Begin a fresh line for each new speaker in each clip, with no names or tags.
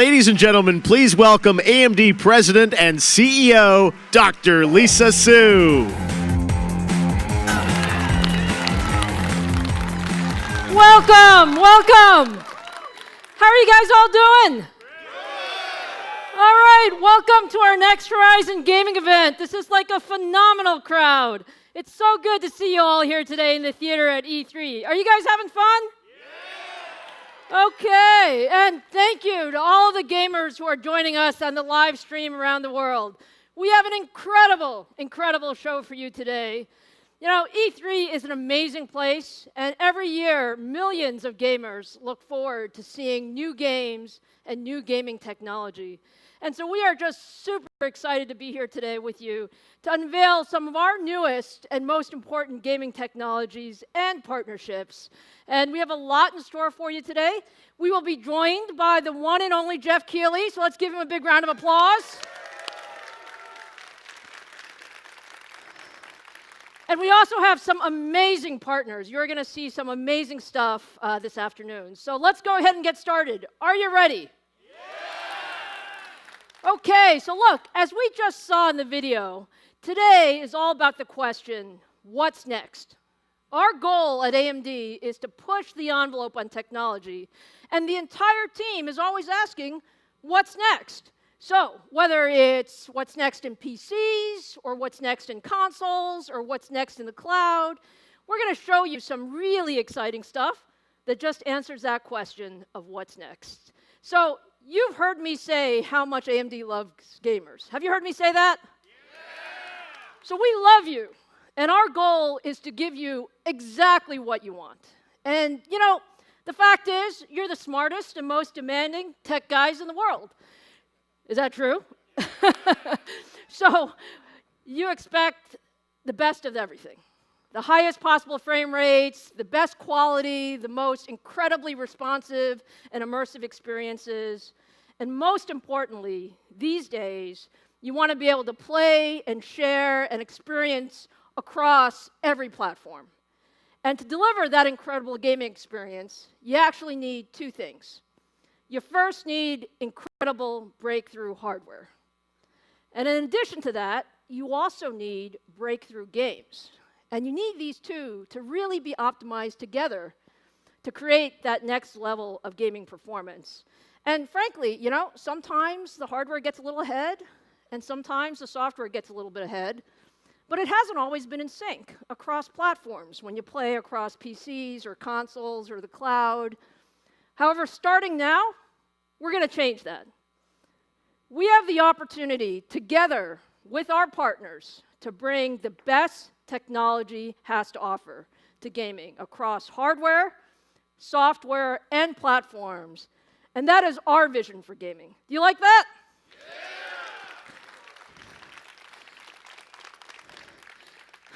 Ladies and gentlemen, please welcome AMD President and CEO, Dr. Lisa Su.
Welcome, welcome. How are you guys all doing? All right, welcome to our Next Horizon gaming event. This is like a phenomenal crowd. It's so good to see you all here today in the theater at E3. Are you guys having fun? Okay, and thank you to all of the gamers who are joining us on the live stream around the world. We have an incredible, incredible show for you today. You know, E3 is an amazing place, and every year, millions of gamers look forward to seeing new games and new gaming technology. And so we are just super excited to be here today with you to unveil some of our newest and most important gaming technologies and partnerships. And we have a lot in store for you today. We will be joined by the one and only Jeff Keighley, so let's give him a big round of applause. And we also have some amazing partners. You're going to see some amazing stuff this afternoon. So let's go ahead and get started. Are you ready? Okay, so look, as we just saw in the video, today is all about the question, what's next? Our goal at AMD is to push the envelope on technology, and the entire team is always asking, what's next? So, whether it's what's next in PCs, or what's next in consoles, or what's next in the cloud, we're going to show you some really exciting stuff that just answers that question of what's next. So, you've heard me say how much AMD loves gamers. Have you heard me say that? Yeah. So we love you, and our goal is to give you exactly what you want. And, you know, the fact is, you're the smartest and most demanding tech guys in the world. Is that true? So you expect the best of everything. The highest possible frame rates, the best quality, the most incredibly responsive and immersive experiences. And most importantly, these days, you want to be able to play and share and experience across every platform. And to deliver that incredible gaming experience, you actually need two things. You first need incredible breakthrough hardware. And in addition to that, you also need breakthrough games. And you need these two to really be optimized together to create that next level of gaming performance. And frankly, you know, sometimes the hardware gets a little ahead, and sometimes the software gets a little bit ahead, but it hasn't always been in sync across platforms when you play across PCs or consoles or the cloud. However, starting now, we're going to change that. We have the opportunity together with our partners to bring the best technology has to offer to gaming across hardware, software, and platforms. And that is our vision for gaming. Do you like that? Yeah.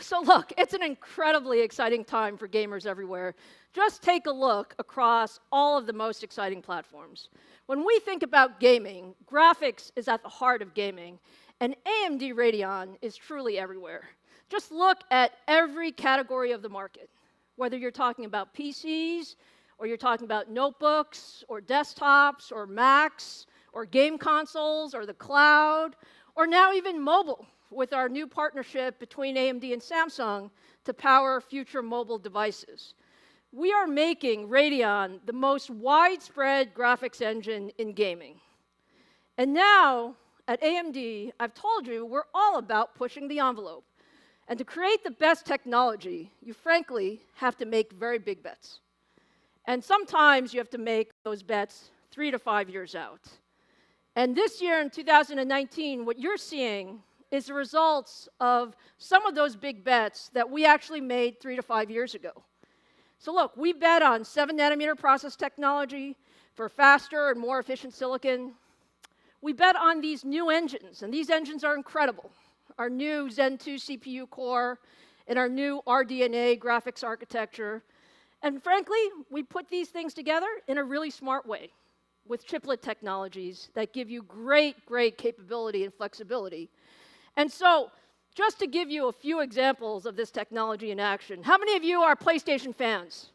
So look, it's an incredibly exciting time for gamers everywhere. Just take a look across all of the most exciting platforms. When we think about gaming, graphics is at the heart of gaming, and AMD Radeon is truly everywhere. Just look at every category of the market, whether you're talking about PCs, or you're talking about notebooks, or desktops, or Macs, or game consoles, or the cloud, or now even mobile, with our new partnership between AMD and Samsung to power future mobile devices. We are making Radeon the most widespread graphics engine in gaming. And now, at AMD, I've told you we're all about pushing the envelope. And to create the best technology, you frankly have to make very big bets. And sometimes you have to make those bets 3 to 5 years out. And this year in 2019, what you're seeing is the results of some of those big bets that we actually made 3 to 5 years ago. So look, we bet on 7-nanometer process technology for faster and more efficient silicon. We bet on these new engines, and these engines are incredible. Our new Zen 2 CPU core, and our new RDNA graphics architecture. And frankly, we put these things together in a really smart way with chiplet technologies that give you great capability and flexibility. And so, just to give you a few examples of this technology in action, how many of you are PlayStation fans?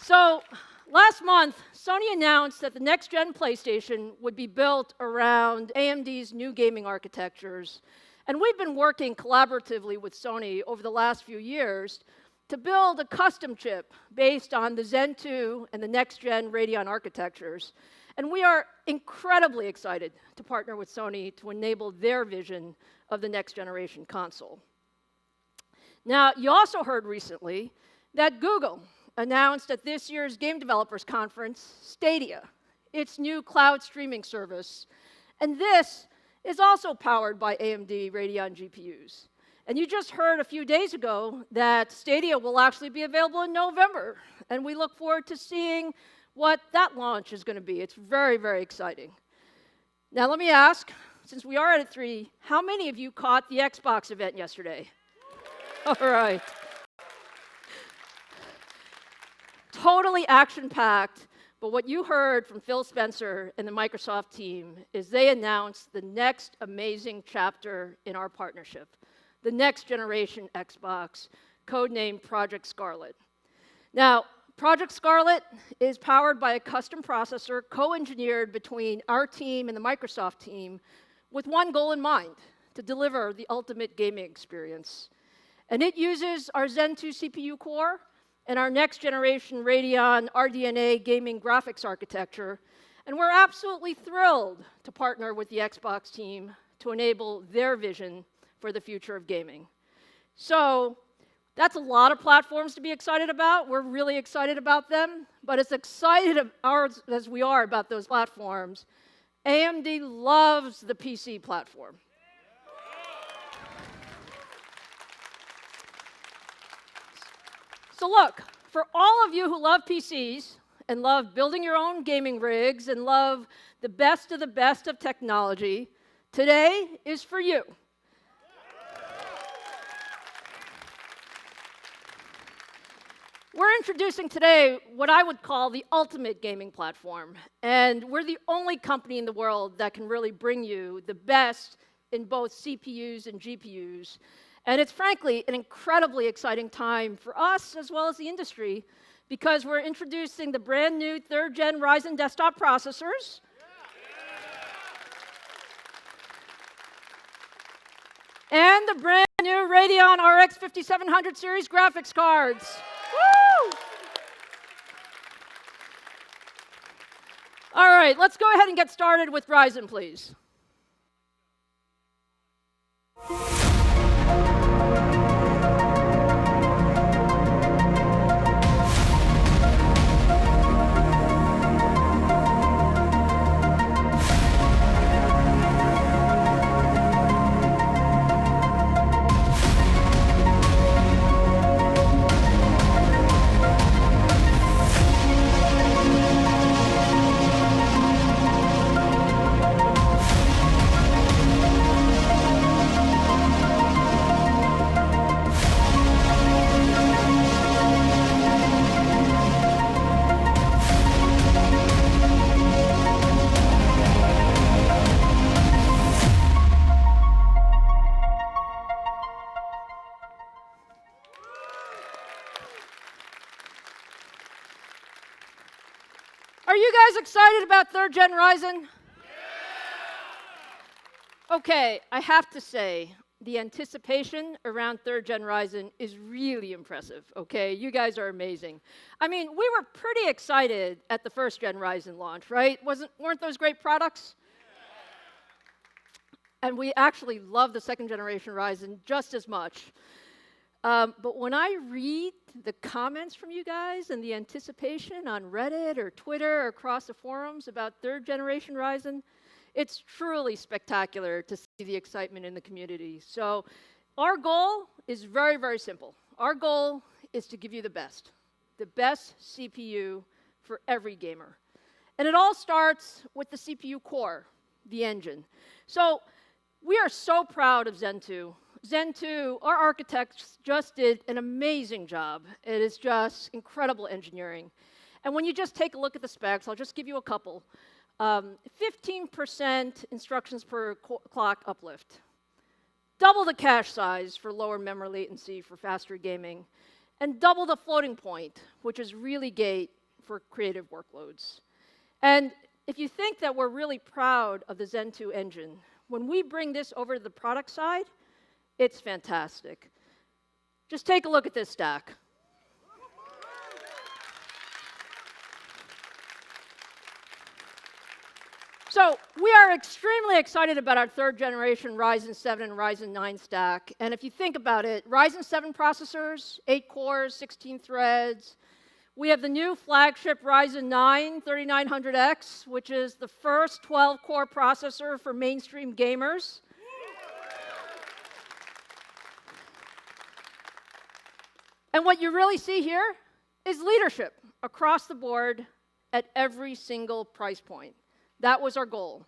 So, last month, Sony announced that the next-gen PlayStation would be built around AMD's new gaming architectures. And we've been working collaboratively with Sony over the last few years to build a custom chip based on the Zen 2 and the next-gen Radeon architectures. And we are incredibly excited to partner with Sony to enable their vision of the next-generation console. Now, you also heard recently that Google announced at this year's Game Developers Conference Stadia, its new cloud streaming service. And this is also powered by AMD Radeon GPUs. And you just heard a few days ago that Stadia will actually be available in November. And we look forward to seeing what that launch is going to be. It's very, very exciting. Now, let me ask, since we are at E3, how many of you caught the Xbox event yesterday? All right. Totally action-packed, but what you heard from Phil Spencer and the Microsoft team is they announced the next amazing chapter in our partnership, the next generation Xbox, codenamed Project Scarlet. Now, Project Scarlet is powered by a custom processor co-engineered between our team and the Microsoft team with one goal in mind, to deliver the ultimate gaming experience. And it uses our Zen 2 CPU core and our next-generation Radeon RDNA gaming graphics architecture. And we're absolutely thrilled to partner with the Xbox team to enable their vision for the future of gaming. So that's a lot of platforms to be excited about. We're really excited about them. But as excited as we are about those platforms, AMD loves the PC platform. So look, for all of you who love PCs and love building your own gaming rigs and love the best of technology, today is for you. We're introducing today what I would call the ultimate gaming platform. And we're the only company in the world that can really bring you the best in both CPUs and GPUs. And it's frankly an incredibly exciting time for us as well as the industry, because we're introducing the brand new 3rd gen Ryzen desktop processors. And the brand new Radeon RX 5700 series graphics cards. Woo! All right, let's go ahead and get started with Ryzen, please. Are you guys excited about 3rd gen Ryzen? Yeah! Okay, I have to say, the anticipation around 3rd gen Ryzen is really impressive, okay? You guys are amazing. I mean, we were pretty excited at the 1st gen Ryzen launch, right? Weren't those great products? Yeah. And we actually love the 2nd generation Ryzen just as much. But when I read the comments from you guys and the anticipation on Reddit or Twitter or across the forums about 3rd generation Ryzen, it's truly spectacular to see the excitement in the community. So our goal is very, very simple. Our goal is to give you the best CPU for every gamer. And it all starts with the CPU core, the engine. So we are so proud of Zen 2. Zen 2, our architects just did an amazing job. It is just incredible engineering. And when you just take a look at the specs, I'll just give you a couple. 15% instructions per clock uplift. Double the cache size for lower memory latency for faster gaming. And double the floating point, which is really for creative workloads. And if you think that we're really proud of the Zen 2 engine, when we bring this over to the product side, it's fantastic. Just take a look at this stack. So we are extremely excited about our third generation Ryzen 7 and Ryzen 9 stack. And if you think about it, Ryzen 7 processors, 8 cores, 16 threads. We have the new flagship Ryzen 9 3900X, which is the first 12-core processor for mainstream gamers. And what you really see here is leadership across the board at every single price point. That was our goal.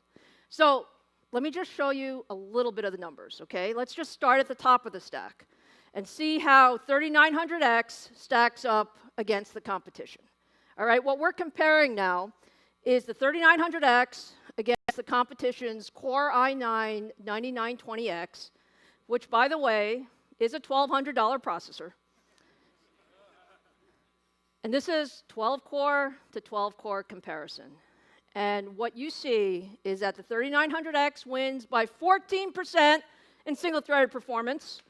So let me just show you a little bit of the numbers, okay? Let's just start at the top of the stack and see how 3900X stacks up against the competition. All right, what we're comparing now is the 3900X against the competition's Core i9 9920X, which, by the way, is a $1,200 processor. And this is 12-core to 12-core comparison. And what you see is that the 3900X wins by 14% in single-threaded performance.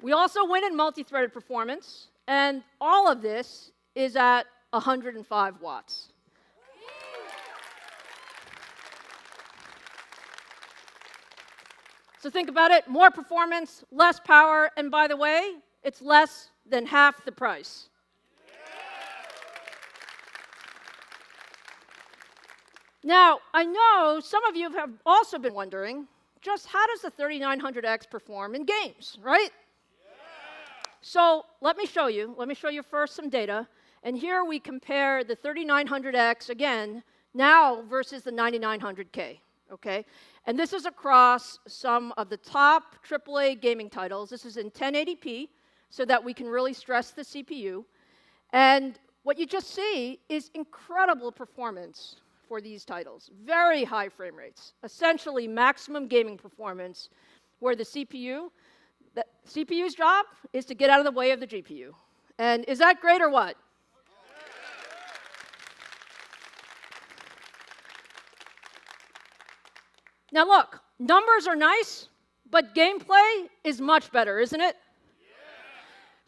We also win in multi-threaded performance, and all of this is at 105 watts. So think about it, more performance, less power, and by the way, it's less than half the price. Now, I know some of you have also been wondering, just how does the 3900X perform in games, right? So let me show you. Let me show you first some data. And here we compare the 3900X, again, now versus the 9900K, okay? And this is across some of the top AAA gaming titles. This is in 1080p, so that we can really stress the CPU. And what you just see is incredible performance for these titles. Very high frame rates, essentially maximum gaming performance, where the CPU's job is to get out of the way of the GPU. And is that great or what? Now look, numbers are nice, but gameplay is much better, isn't it?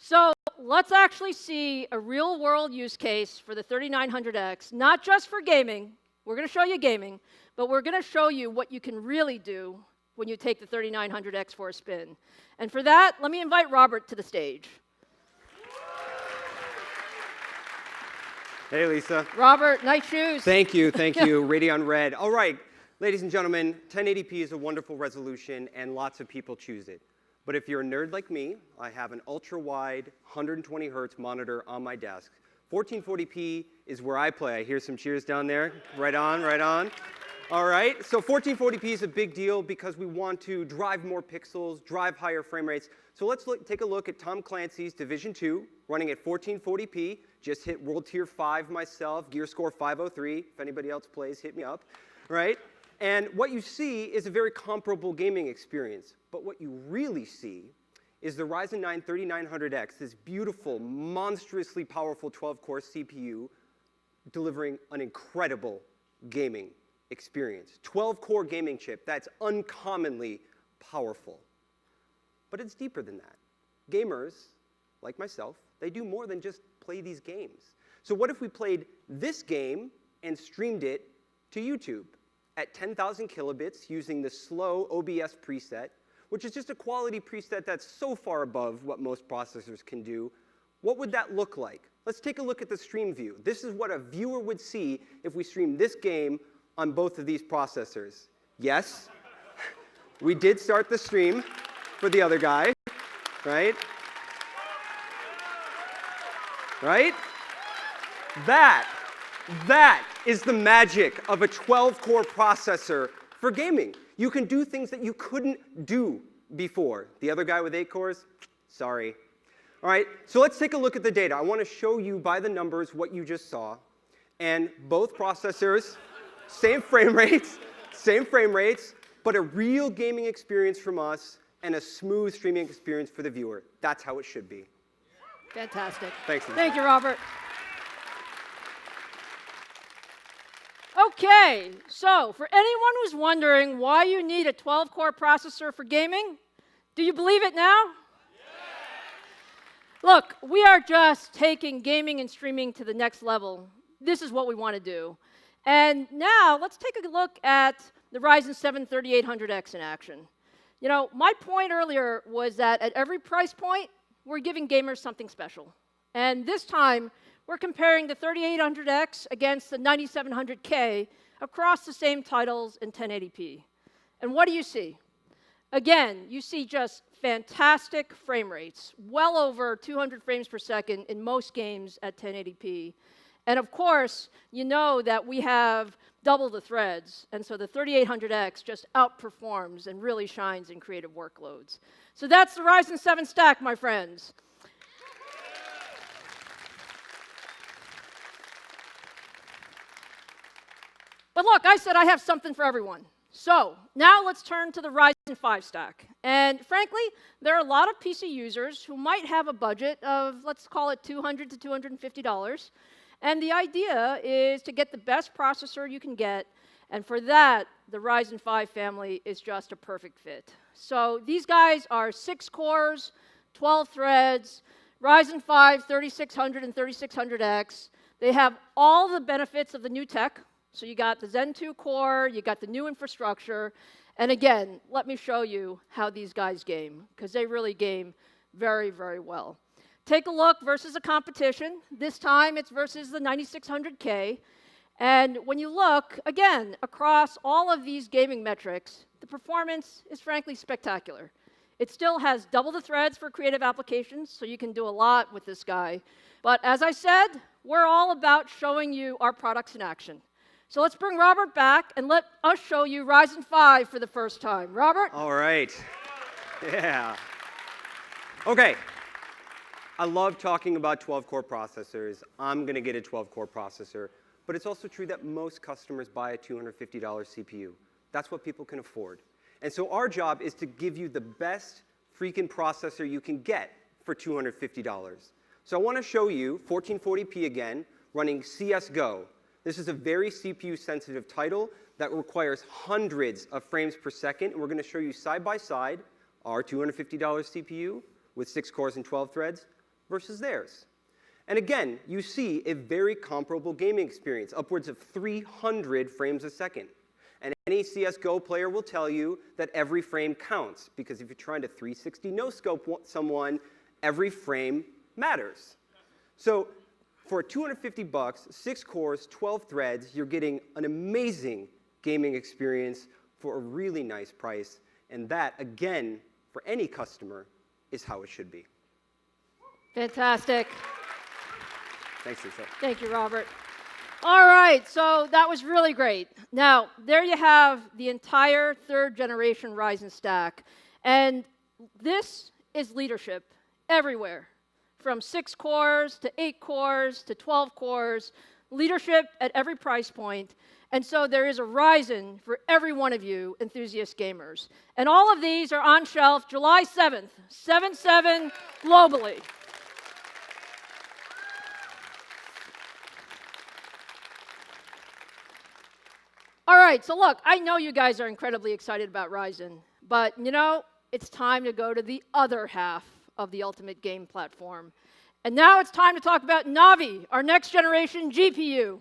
So let's actually see a real-world use case for the 3900X, not just for gaming. We're going to show you gaming, but we're going to show you what you can really do when you take the 3900X for a spin. And for that, let me invite Robert to the stage.
Hey, Lisa.
Robert, nice shoes.
Thank you, Radeon Red. All right, ladies and gentlemen, 1080p is a wonderful resolution, and lots of people choose it. But if you're a nerd like me, I have an ultra-wide 120 hertz monitor on my desk. 1440p is where I play. I hear some cheers down there. Right on, right on. All right, so 1440p is a big deal because we want to drive more pixels, drive higher frame rates. So let's take a look at Tom Clancy's Division 2, running at 1440p. Just hit World Tier 5 myself, gear score 503. If anybody else plays, hit me up, right? And what you see is a very comparable gaming experience. But what you really see is the Ryzen 9 3900X, this beautiful, monstrously powerful 12-core CPU, delivering an incredible gaming experience. 12-core gaming chip that's uncommonly powerful. But it's deeper than that. Gamers, like myself, they do more than just play these games. So what if we played this game and streamed it to YouTube at 10,000 kilobits using the slow OBS preset, which is just a quality preset that's so far above what most processors can do? What would that look like? Let's take a look at the stream view. This is what a viewer would see if we streamed this game on both of these processors. Yes, we did start the stream for the other guy, right? Right? That is the magic of a 12-core processor for gaming. You can do things that you couldn't do before. The other guy with 8 cores, sorry. All right, so let's take a look at the data. I want to show you by the numbers what you just saw. And both processors, same frame rates, but a real gaming experience from us and a smooth streaming experience for the viewer. That's how it should be.
Fantastic.
Thanks, Lisa.
Thank you, Robert. Okay, so for anyone who's wondering why you need a 12-core processor for gaming, do you believe it now? Yeah. Look, we are just taking gaming and streaming to the next level. This is what we want to do. And now let's take a look at the Ryzen 7 3800X in action. You know, my point earlier was that at every price point, we're giving gamers something special. And this time, we're comparing the 3800X against the 9700K across the same titles in 1080p. And what do you see? Again, you see just fantastic frame rates, well over 200 frames per second in most games at 1080p. And of course, you know that we have double the threads, and so the 3800X just outperforms and really shines in creative workloads. So that's the Ryzen 7 stack, my friends. But look, I said I have something for everyone. So now let's turn to the Ryzen 5 stack. And frankly, there are a lot of PC users who might have a budget of, let's call it $200 to $250. And the idea is to get the best processor you can get. And for that, the Ryzen 5 family is just a perfect fit. So these guys are 6 cores, 12 threads, Ryzen 5 3600 and 3600X. They have all the benefits of the new tech. So you got the Zen 2 core, you got the new infrastructure, and again, let me show you how these guys game, because they really game very, very well. Take a look versus a competition. This time it's versus the 9600K, and when you look, again, across all of these gaming metrics, the performance is frankly spectacular. It still has double the threads for creative applications, so you can do a lot with this guy. But as I said, we're all about showing you our products in action. So let's bring Robert back and let us show you Ryzen 5 for the first time. Robert?
All right. Yeah. Okay. I love talking about 12-core processors. I'm going to get a 12-core processor. But it's also true that most customers buy a $250 CPU. That's what people can afford. And so our job is to give you the best freaking processor you can get for $250. So I want to show you 1440p again, running CSGO. This is a very CPU-sensitive title that requires hundreds of frames per second. And we're going to show you side by side our $250 CPU with 6 cores and 12 threads versus theirs. And again, you see a very comparable gaming experience, upwards of 300 frames a second. And any CSGO player will tell you that every frame counts, because if you're trying to 360 no-scope someone, every frame matters. So for $250, 6 cores, 12 threads, you're getting an amazing gaming experience for a really nice price. And that, again, for any customer, is how it should be.
Fantastic.
Thanks, Lisa.
Thank you, Robert. All right, so that was really great. Now, there you have the entire third-generation Ryzen stack. And this is leadership everywhere. From 6 cores to 8 cores to 12 cores, leadership at every price point. And so there is a Ryzen for every one of you enthusiast gamers. And all of these are on shelf July 7th, 7/7 globally. All right, so look, I know you guys are incredibly excited about Ryzen, but you know, it's time to go to the other half of the ultimate game platform. And now it's time to talk about Navi, our next generation GPU.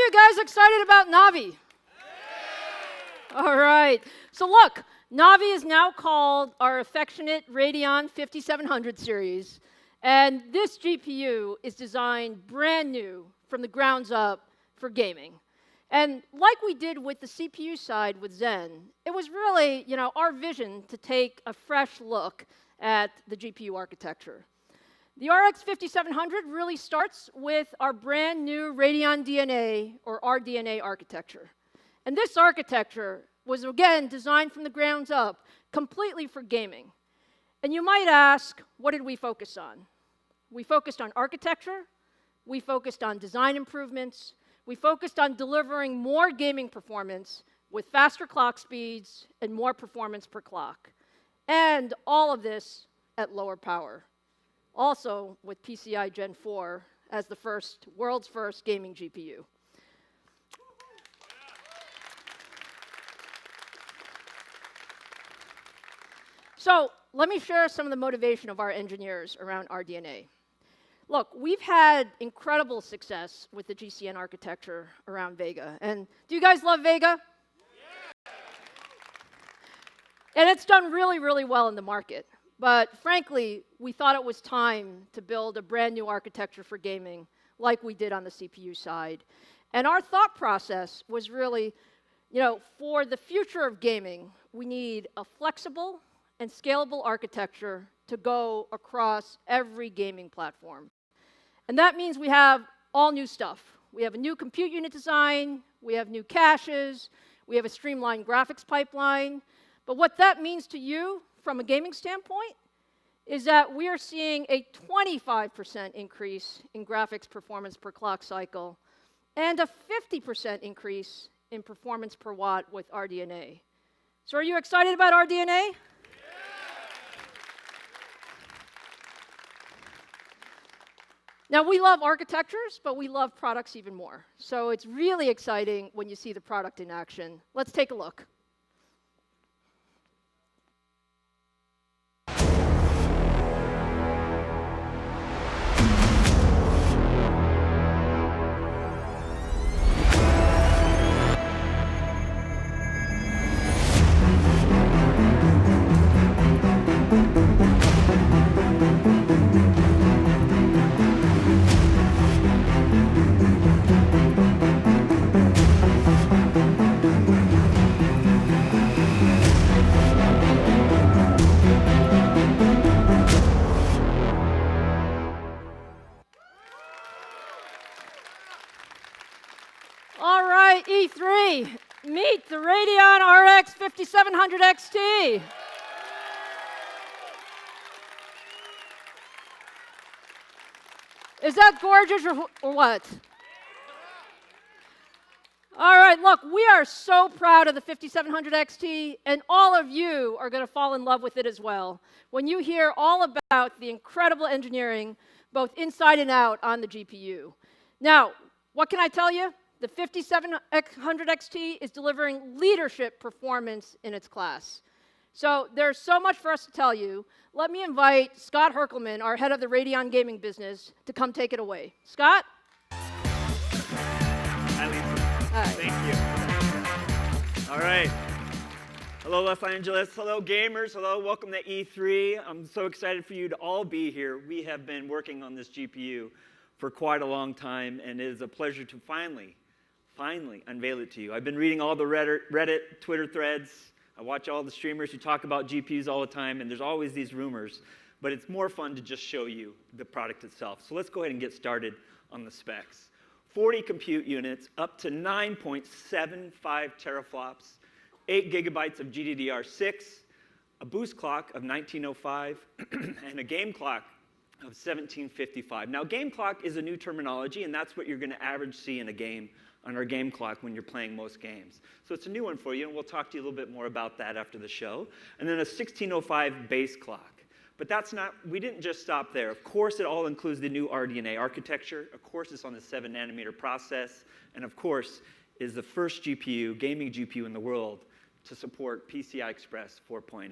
you guys excited about Navi? All right. So look, Navi is now called our affectionate Radeon 5700 series. And this GPU is designed brand new from the grounds up for gaming. And like we did with the CPU side with Zen, it was really, our vision to take a fresh look at the GPU architecture. The RX 5700 really starts with our brand new Radeon DNA, or RDNA architecture. And this architecture was, again, designed from the grounds up, completely for gaming. And you might ask, what did we focus on? We focused on architecture, we focused on design improvements, we focused on delivering more gaming performance with faster clock speeds and more performance per clock. And all of this at lower power. Also with PCI Gen 4 as the world's first gaming GPU. So let me share some of the motivation of our engineers around RDNA. Look, we've had incredible success with the GCN architecture around Vega. And do you guys love Vega? Yeah. And it's done really, really well in the market. But frankly, we thought it was time to build a brand new architecture for gaming like we did on the CPU side. And our thought process was really, for the future of gaming, we need a flexible and scalable architecture to go across every gaming platform. And that means we have all new stuff. We have a new compute unit design, we have new caches, we have a streamlined graphics pipeline. But what that means to you from a gaming standpoint is that we are seeing a 25% increase in graphics performance per clock cycle and a 50% increase in performance per watt with RDNA. So are you excited about RDNA? Now, we love architectures, but we love products even more. So it's really exciting when you see the product in action. Let's take a look. All right, E3, meet the Radeon RX 5700 XT. Is that gorgeous or what? All right, look, we are so proud of the 5700 XT, and all of you are going to fall in love with it as well when you hear all about the incredible engineering, both inside and out, on the GPU. Now, what can I tell you? The 5700 XT is delivering leadership performance in its class. So there's so much for us to tell you. Let me invite Scott Herkelman, our head of the Radeon gaming business, to come take it away. Scott?
Hi, Lisa.
Hi.
Thank you. All right. Hello, Los Angeles. Hello, gamers. Hello, welcome to E3. I'm so excited for you to all be here. We have been working on this GPU for quite a long time, and it is a pleasure to finally unveil it to you. I've been reading all the Reddit, Twitter threads. I watch all the streamers who talk about GPUs all the time, and there's always these rumors. But it's more fun to just show you the product itself. So let's go ahead and get started on the specs. 40 compute units, up to 9.75 teraflops, 8 gigabytes of GDDR6, a boost clock of 1905, and a game clock of 1755. Now, game clock is a new terminology, and that's what you're going to average see in a game on our game clock when you're playing most games. So it's a new one for you, and we'll talk to you a little bit more about that after the show. And then a 1605 base clock. But that's not, we didn't just stop there. Of course, it all includes the new RDNA architecture. Of course, it's on the 7-nanometer process. And of course, is the first GPU, gaming GPU in the world, to support PCI Express 4.0.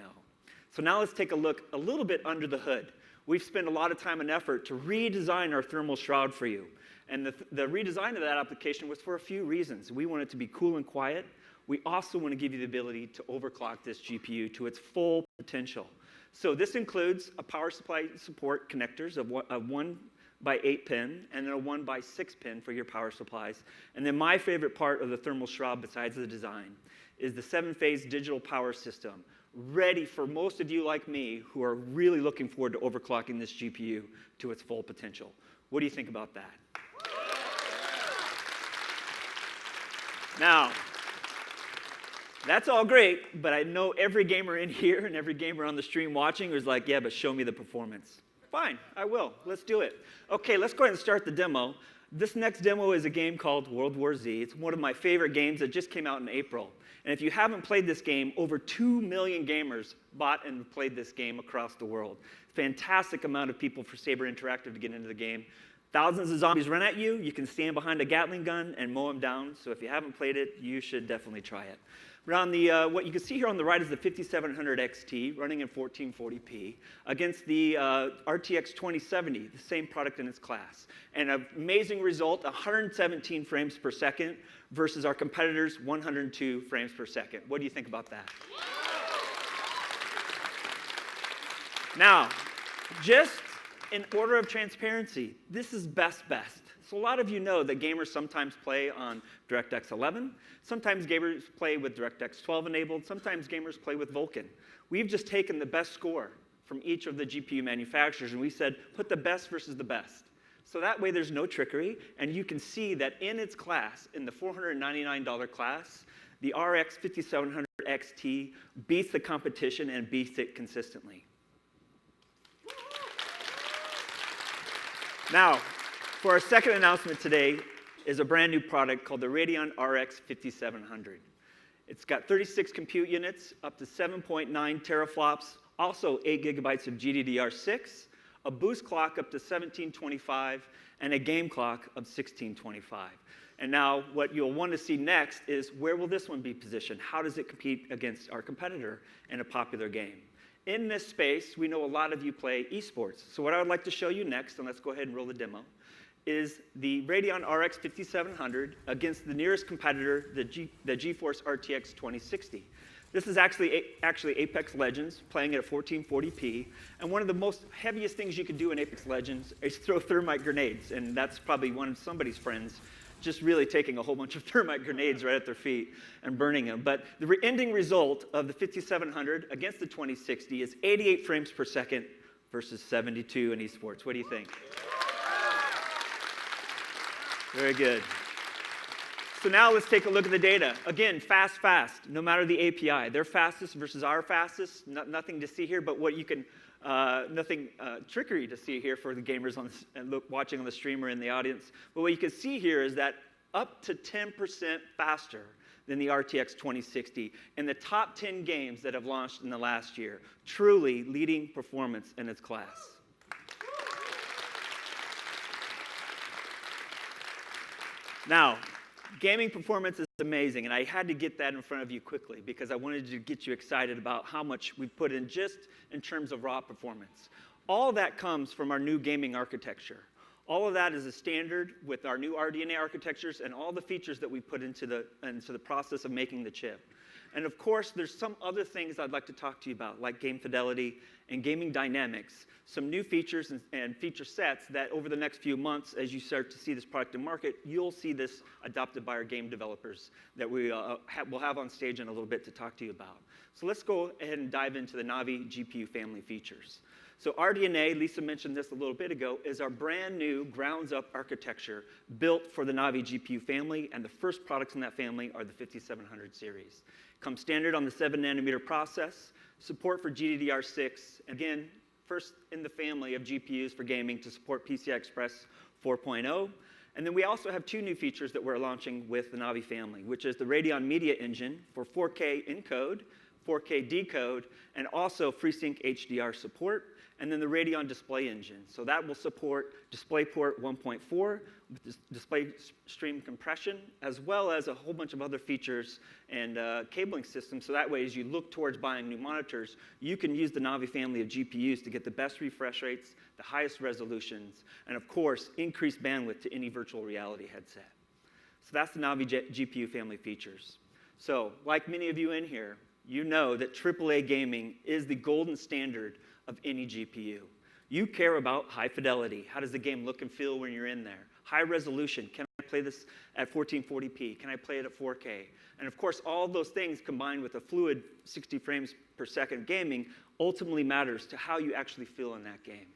So now let's take a look a little bit under the hood. we've spent a lot of time and effort to redesign our thermal shroud for you. And the redesign of that application was for a few reasons. We want it to be cool and quiet. We also want to give you the ability to overclock this GPU to its full potential. So this includes a power supply support connectors of 1x8 pin, and then a 1x6 pin for your power supplies. And then my favorite part of the thermal shroud, besides the design, is the 7-phase digital power system, ready for most of you like me who are really looking forward to overclocking this GPU to its full potential. What do you think about that? Now, that's all great, but I know every gamer in here and every gamer on the stream watching is like, yeah, but show me the performance. Fine, I will. Let's do it. Okay, let's go ahead and start the demo. This next demo is a game called World War Z. It's one of my favorite games that just came out in April. And if you haven't played this game, over 2 million gamers bought and played this game across the world. Fantastic amount of people for Saber Interactive to get into the game. Thousands of zombies run at you. You can stand behind a Gatling gun and mow them down. So if you haven't played it, you should definitely try it. Around the, what you can see here on the right is the 5700 XT running in 1440p against the RTX 2070, the same product in its class. And an amazing result, 117 frames per second versus our competitors' 102 frames per second. What do you think about that? Now, just in order of transparency, this is best. So a lot of you know that gamers sometimes play on DirectX 11, sometimes gamers play with DirectX 12 enabled, sometimes gamers play with Vulkan. We've just taken the best score from each of the GPU manufacturers and we said, put the best versus the best. So that way there's no trickery, and you can see that in its class, in the $499 class, the RX 5700 XT beats the competition and beats it consistently. Now, for our second announcement today is a brand new product called the Radeon RX 5700. It's got 36 compute units, up to 7.9 teraflops, also 8 gigabytes of GDDR6, a boost clock up to 1725, and a game clock of 1625. And now what you'll want to see next is where will this one be positioned? How does it compete against our competitor in a popular game? In this space, we know a lot of you play esports. So what I would like to show you next, and let's go ahead and roll the demo, is the Radeon RX 5700 against the nearest competitor, the GeForce RTX 2060. This is actually Apex Legends, playing at 1440p. And one of the most heaviest things you can do in Apex Legends is throw thermite grenades. And that's probably one of somebody's friends just really taking a whole bunch of thermite grenades right at their feet and burning them. But the ending result of the 5700 against the 2060 is 88 frames per second versus 72 in esports. What do you think? Very good. So now let's take a look at the data. Again, fast, no matter the API. Their fastest versus our fastest, nothing to see here, but what you can, nothing trickery to see here for the gamers on this, and watching on the stream or in the audience. But what you can see here is that up to 10% faster than the RTX 2060 in the top 10 games that have launched in the last year. Truly leading performance in its class. Now, gaming performance is amazing, and I had to get that in front of you quickly because I wanted to get you excited about how much we put in just in terms of raw performance. All that comes from our new gaming architecture. All of that is a standard with our new RDNA architectures and all the features that we put into the process of making the chip. And of course, there's some other things I'd like to talk to you about, like game fidelity and gaming dynamics, some new features and feature sets that over the next few months, as you start to see this product in market, you'll see this adopted by our game developers that we'll have on stage in a little bit to talk to you about. So let's go ahead and dive into the Navi GPU family features. So RDNA, Lisa mentioned this a little bit ago, is our brand new grounds-up architecture built for the Navi GPU family, and the first products in that family are the 5700 series. Comes standard on the 7-nanometer process, support for GDDR6, again, first in the family of GPUs for gaming to support PCI Express 4.0. And then we also have two new features that we're launching with the Navi family, which is the Radeon Media Engine for 4K encode, 4K decode, and also FreeSync HDR support, and then the Radeon display engine. So that will support DisplayPort 1.4 with this display stream compression, as well as a whole bunch of other features and cabling systems. So that way, as you look towards buying new monitors, you can use the Navi family of GPUs to get the best refresh rates, the highest resolutions, and of course, increased bandwidth to any virtual reality headset. So that's the Navi GPU family features. So, like many of you in here, you know that AAA gaming is the golden standard of any GPU. You care about high fidelity. How does the game look and feel when you're in there? High resolution. Can I play this at 1440p? Can I play it at 4K? And of course, all those things combined with a fluid 60 frames per second gaming ultimately matters to how you actually feel in that game.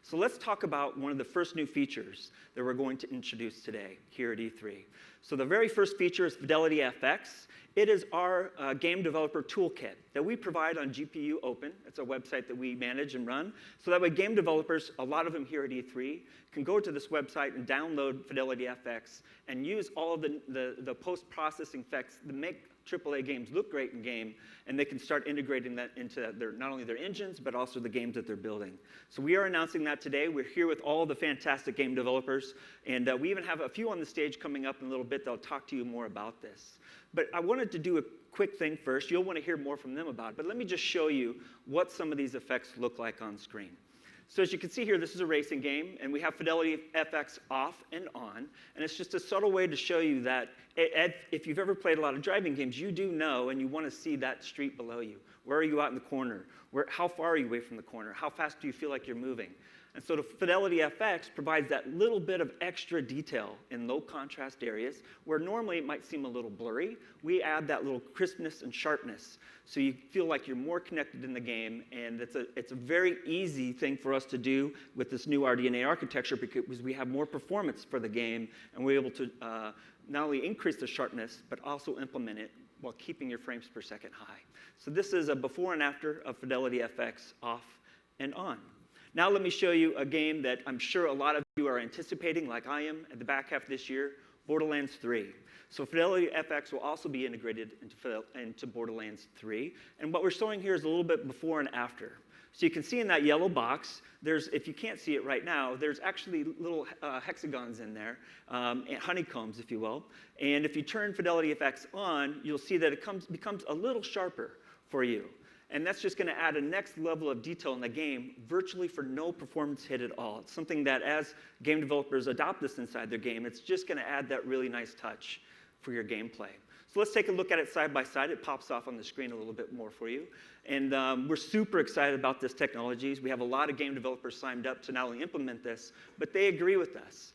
So let's talk about one of the first new features that we're going to introduce today here at E3. So the very first feature is Fidelity FX. It is our game developer toolkit that we provide on GPU Open. It's a website that we manage and run. So that way game developers, a lot of them here at E3, can go to this website and download Fidelity FX and use all of the post-processing effects that make AAA games look great in game, and they can start integrating that into not only their engines, but also the games that they're building. So we are announcing that today. We're here with all the fantastic game developers, and we even have a few on the stage coming up in a little bit that'll talk to you more about this. But I wanted to do a quick thing first. You'll want to hear more from them about it, but let me just show you what some of these effects look like on screen. So as you can see here, this is a racing game, and we have Fidelity FX off and on, and it's just a subtle way to show you that if you've ever played a lot of driving games, you do know and you want to see that street below you. Where are you out in the corner? How far are you away from the corner? How fast do you feel like you're moving? And so the Fidelity FX provides that little bit of extra detail in low contrast areas where normally it might seem a little blurry. We add that little crispness and sharpness so you feel like you're more connected in the game, and it's a very easy thing for us to do with this new RDNA architecture because we have more performance for the game, and we're able to not only increase the sharpness, but also implement it while keeping your frames per second high. So this is a before and after of Fidelity FX off and on. Now let me show you a game that I'm sure a lot of you are anticipating, like I am, at the back half of this year, Borderlands 3. So Fidelity FX will also be integrated into Borderlands 3. And what we're showing here is a little bit before and after. So you can see in that yellow box, if you can't see it right now, there's actually little hexagons in there, honeycombs, if you will. And if you turn Fidelity FX on, you'll see that it becomes a little sharper for you. And that's just going to add a next level of detail in the game, virtually for no performance hit at all. It's something that as game developers adopt this inside their game, it's just going to add that really nice touch for your gameplay. So let's take a look at it side by side. It pops off on the screen a little bit more for you. And we're super excited about this technology. We have a lot of game developers signed up to not only implement this, but they agree with us.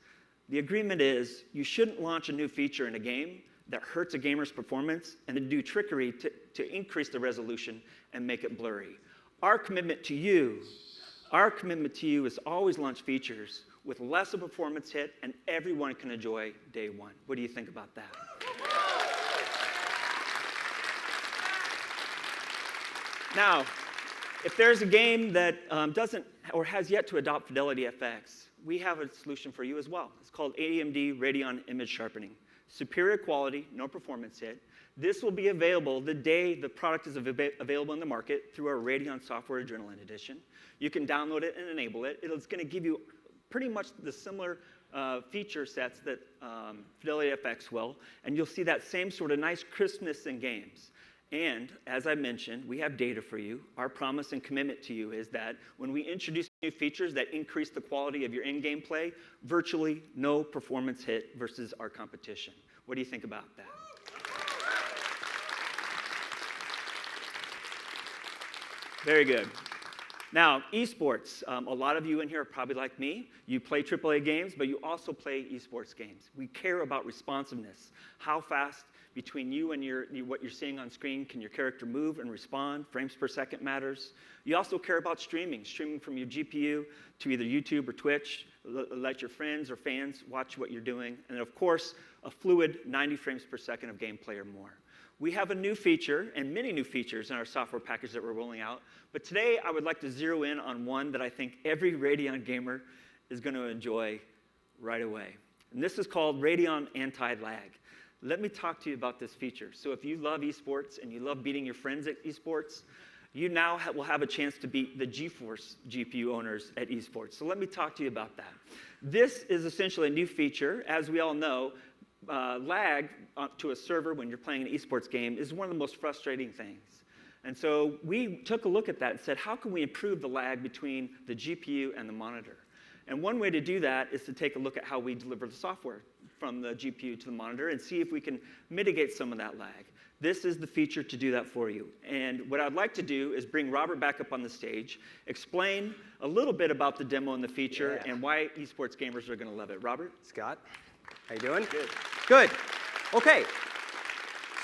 The agreement is you shouldn't launch a new feature in a game that hurts a gamer's performance and to do trickery to increase the resolution and make it blurry. Our commitment to you is always launch features with less of a performance hit and everyone can enjoy day one. What do you think about that? Now, if there's a game that doesn't or has yet to adopt Fidelity FX, we have a solution for you as well. It's called AMD Radeon Image Sharpening. Superior quality, no performance hit. This will be available the day the product is available in the market through our Radeon Software Adrenaline Edition. You can download it and enable it. It's going to give you pretty much the similar feature sets that Fidelity FX will, and you'll see that same sort of nice crispness in games. And as I mentioned, we have data for you. Our promise and commitment to you is that when we introduce new features that increase the quality of your in-game play, virtually no performance hit versus our competition. What do you think about that? Very good. Now, esports. A lot of you in here are probably like me. You play AAA games, but you also play esports games. We care about responsiveness. How fast between you and what you're seeing on screen can your character move and respond? Frames per second matters. You also care about streaming from your GPU to either YouTube or Twitch. Let your friends or fans watch what you're doing. And of course, a fluid 90 frames per second of gameplay or more. We have a new feature and many new features in our software package that we're rolling out. But today, I would like to zero in on one that I think every Radeon gamer is going to enjoy right away. And this is called Radeon Anti-Lag. let me talk to you about this feature. So if you love esports and you love beating your friends at esports, you now will have a chance to beat the GeForce GPU owners at esports. So let me talk to you about that. This is essentially a new feature. As we all know, lag to a server when you're playing an esports game is one of the most frustrating things. And so we took a look at that and said, how can we improve the lag between the GPU and the monitor? And one way to do that is to take a look at how we deliver the software from the GPU to the monitor and see if we can mitigate some of that lag. This is the feature to do that for you. And what I'd like to do is bring Robert back up on the stage, explain a little bit about the demo and the feature and why esports gamers are going to love it. Robert?
Scott, how you doing?
Good.
Good. Okay.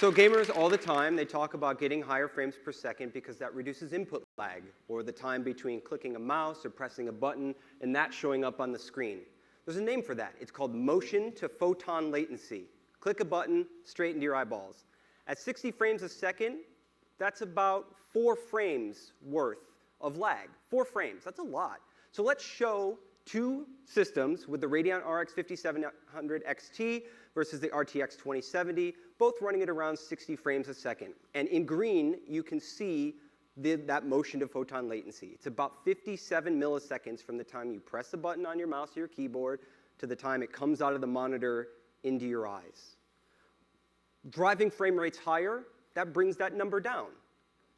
So gamers all the time, they talk about getting higher frames per second because that reduces input lag, or the time between clicking a mouse or pressing a button and that showing up on the screen. There's a name for that. It's called motion to photon latency. Click a button, straight into your eyeballs. At 60 frames a second, that's about 4 frames worth of lag. 4 frames, that's a lot. So let's show 2 systems with the Radeon RX 5700 XT versus the RTX 2070, both running at around 60 frames a second. And in green, you can see that motion to photon latency. It's about 57 milliseconds from the time you press the button on your mouse or your keyboard to the time it comes out of the monitor into your eyes. Driving frame rates higher, that brings that number down.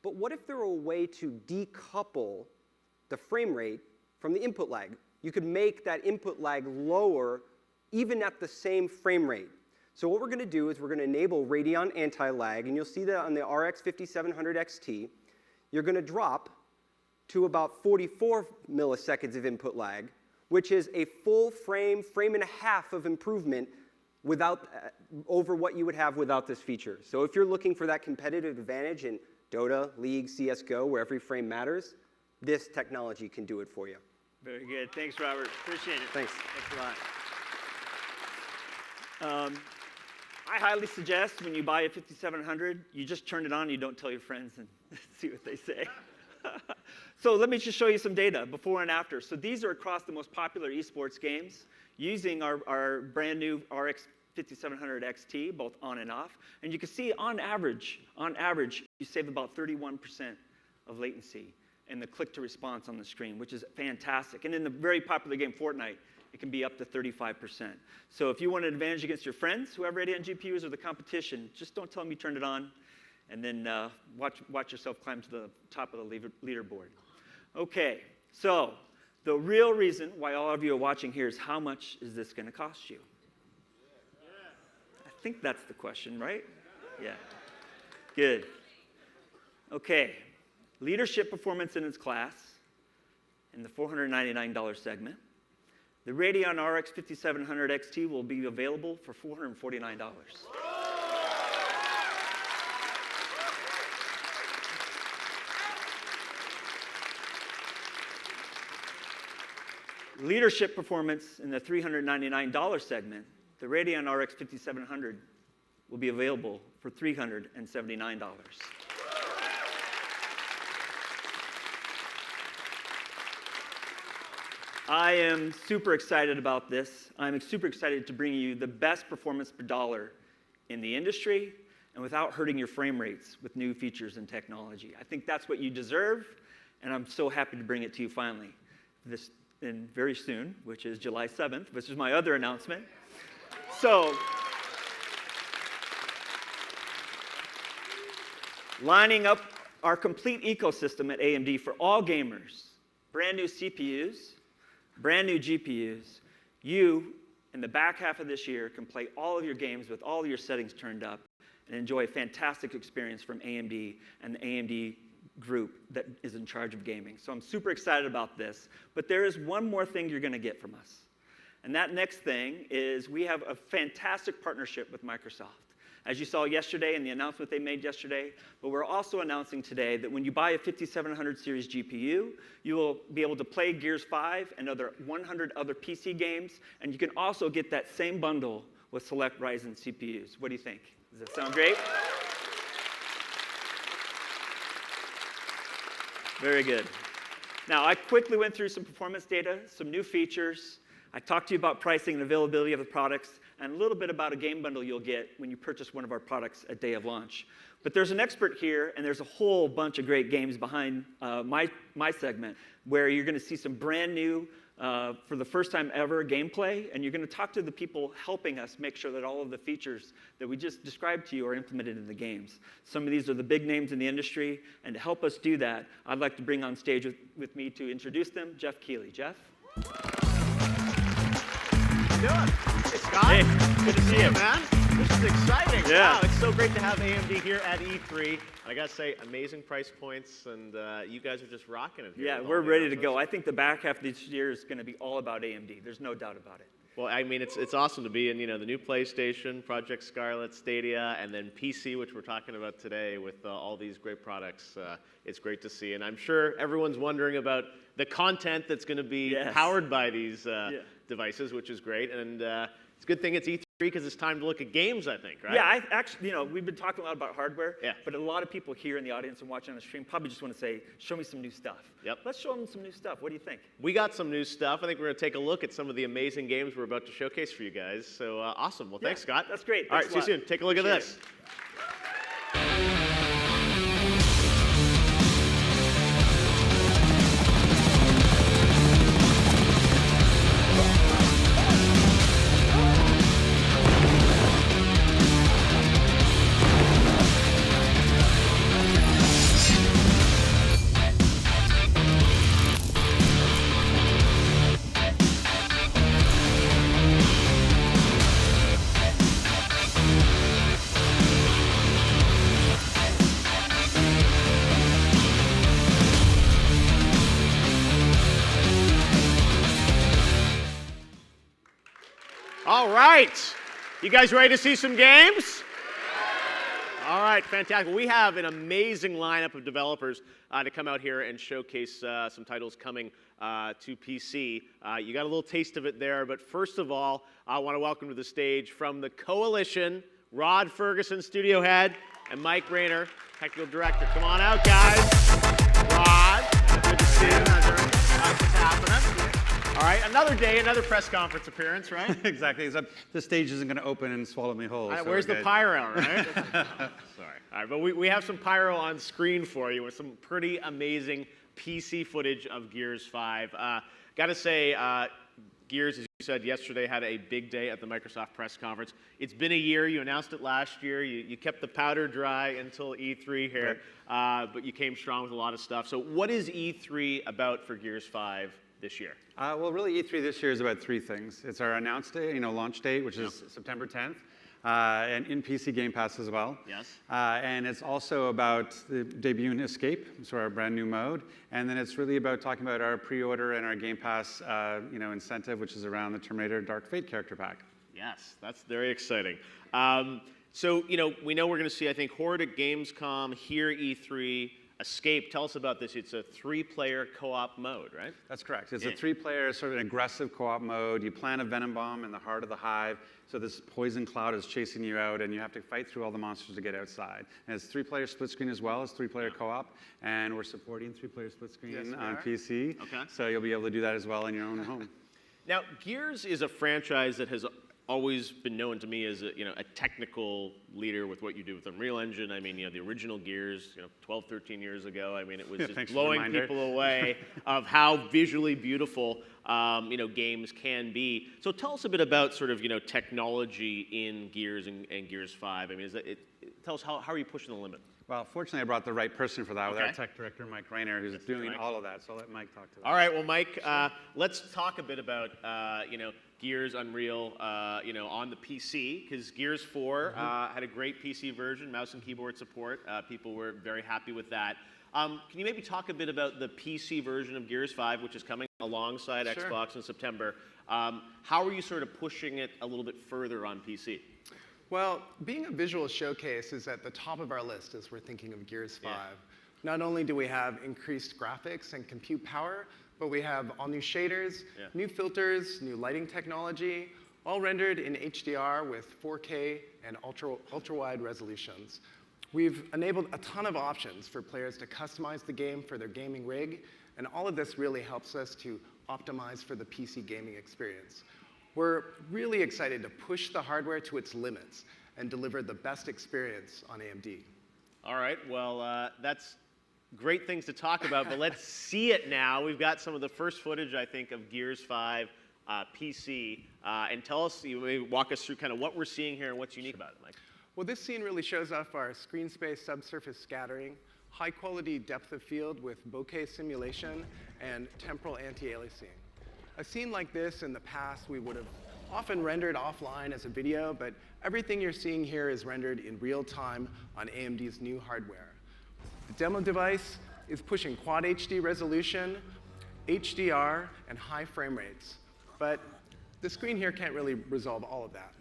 But what if there were a way to decouple the frame rate from the input lag? You could make that input lag lower even at the same frame rate. So what we're going to do is we're going to enable Radeon anti-lag, and you'll see that on the RX 5700 XT. You're going to drop to about 44 milliseconds of input lag, which is a full frame and a half of improvement over what you would have without this feature. So if you're looking for that competitive advantage in Dota, League, CSGO, where every frame matters, this technology can do it for you.
Very good. Thanks, Robert. Appreciate it.
Thanks.
Thanks a lot. I highly suggest when you buy a 5700, you just turn it on, you don't tell your friends, and see what they say. So let me just show you some data, before and after. So these are across the most popular esports games using our brand new RX 5700 XT, both on and off. And you can see on average, you save about 31% of latency in the click-to-response on the screen, which is fantastic. And in the very popular game Fortnite, it can be up to 35%. So if you want an advantage against your friends who have Radeon GPUs or the competition, just don't tell them you turned it on, and then watch yourself climb to the top of the leaderboard. Okay, so the real reason why all of you are watching here is how much is this going to cost you? I think that's the question, right? Yeah. Good. Okay. Leadership performance in its class in the $499 segment. The Radeon RX 5700 XT will be available for $449. Leadership performance in the $399 segment, the Radeon RX 5700 will be available for $379. I am super excited about this. I'm super excited to bring you the best performance per dollar in the industry and without hurting your frame rates with new features and technology. I think that's what you deserve, and I'm so happy to bring it to you finally. And very soon, which is July 7th, which is my other announcement. So, lining up our complete ecosystem at AMD for all gamers, brand new CPUs, brand new GPUs, you, in the back half of this year, can play all of your games with all of your settings turned up and enjoy a fantastic experience from AMD and the AMD group that is in charge of gaming. So I'm super excited about this. But there is one more thing you're going to get from us. And that next thing is we have a fantastic partnership with Microsoft. As you saw yesterday in the announcement they made yesterday, but we're also announcing today that when you buy a 5700 series GPU, you will be able to play Gears 5 and 100 other PC games, and you can also get that same bundle with select Ryzen CPUs. What do you think? Does that sound great? Very good. Now, I quickly went through some performance data, some new features. I talked to you about pricing and availability of the products. and a little bit about a game bundle you'll get when you purchase one of our products at day of launch. But there's an expert here, and there's a whole bunch of great games behind my segment, where you're going to see some brand new, for the first time ever, gameplay, and you're going to talk to the people helping us make sure that all of the features that we just described to you are implemented in the games. Some of these are the big names in the industry, and to help us do that, I'd like to bring on stage with me to introduce them, Jeff Keighley. Jeff?
How you doing? Hey, Scott.
Hey, good to see you,
man. This is exciting.
Yeah.
Wow, it's so great to have AMD here at E3. I gotta say, amazing price points, and you guys are just rocking it here.
Yeah, we're ready to go. I think the back half of this year is going to be all about AMD. There's no doubt about it.
Well, I mean, it's awesome to be in, the new PlayStation, Project Scarlet, Stadia, and then PC, which we're talking about today with all these great products. It's great to see, and I'm sure everyone's wondering about the content that's going to be powered by these devices, which is great. And it's a good thing it's E3 because it's time to look at games, I think, right?
Yeah, actually, we've been talking a lot about hardware,
yeah,
but a lot of people here in the audience and watching on the stream probably just want to say, show me some new stuff.
Yep.
Let's show them some new stuff. What do you think?
We got some new stuff. I think we're going to take a look at some of the amazing games we're about to showcase for you guys. So awesome. Well, thanks, Scott.
That's great.
All right, see you soon. Take a look at this. All right. You guys ready to see some games? All right, fantastic. We have an amazing lineup of developers to come out here and showcase some titles coming to PC. You got a little taste of it there, but first of all, I want to welcome to the stage from the Coalition, Rod Ferguson, studio head, and Mike Rayner, technical director. Come on out, guys. Rod, good to see you. How's it happening? All right, another day, another press conference appearance, right?
Exactly, except the stage isn't going to open and swallow me whole.
All right,
so
where's the
good.
pyro, right? Sorry. All right, but we have some pyro on screen for you with some pretty amazing PC footage of Gears 5. Got to say, Gears, as you said yesterday, had a big day at the Microsoft press conference. It's been a year. You announced it last year. You kept the powder dry until E3 here, but you came strong with a lot of stuff. So what is E3 about for Gears 5 this year?
Well, really, E3 this year is about three things. It's our announced day, launch date, which is September 10th, and in PC Game Pass as well.
Yes.
And it's also about the debuting Escape, so our brand new mode. And then it's really about talking about our pre-order and our Game Pass, incentive, which is around the Terminator Dark Fate character pack.
Yes, that's very exciting. So, we know we're going to see, I think, Horde at Gamescom, here E3, Escape. Tell us about this. It's a 3-player co-op mode, right?
That's correct. It's a 3-player sort of an aggressive co-op mode. You plant a venom bomb in the heart of the hive, so this poison cloud is chasing you out, and you have to fight through all the monsters to get outside. And it's 3-player split screen as well as 3-player co-op, and we're supporting 3-player split screen on PC.
Okay.
So you'll be able to do that as well in your own home.
Now, Gears is a franchise that has always been known to me as a technical leader with what you do with Unreal Engine. I mean, the original Gears, 12, 13 years ago, I mean, it was just blowing people away of how visually beautiful, games can be. So tell us a bit about sort of, technology in Gears and Gears 5. I mean, tell us how are you pushing the limit?
Well, fortunately, I brought the right person for that with our tech director, Mike Rayner, who's doing all of that. So I'll let Mike talk to that.
All right, well, Mike, let's talk a bit about, Gears Unreal, on the PC, because Gears 4 had a great PC version, mouse and keyboard support. People were very happy with that. Can you maybe talk a bit about the PC version of Gears 5, which is coming alongside Xbox in September? How are you sort of pushing it a little bit further on PC?
Well, being a visual showcase is at the top of our list as we're thinking of Gears 5. Not only do we have increased graphics and compute power, but we have all new shaders, new filters, new lighting technology, all rendered in HDR with 4K and ultra-wide resolutions. We've enabled a ton of options for players to customize the game for their gaming rig, and all of this really helps us to optimize for the PC gaming experience. We're really excited to push the hardware to its limits and deliver the best experience on AMD.
All right, well, that's great things to talk about, but let's see it now. We've got some of the first footage, I think, of Gears 5 PC. And tell us, maybe walk us through kind of what we're seeing here and what's unique about it, Mike.
Well, this scene really shows off our screen space subsurface scattering, high-quality depth of field with bokeh simulation, and temporal anti-aliasing. A scene like this in the past we would have often rendered offline as a video, but everything you're seeing here is rendered in real time on AMD's new hardware. The demo device is pushing Quad HD resolution, HDR, and high frame rates. But the screen here can't really resolve all of that.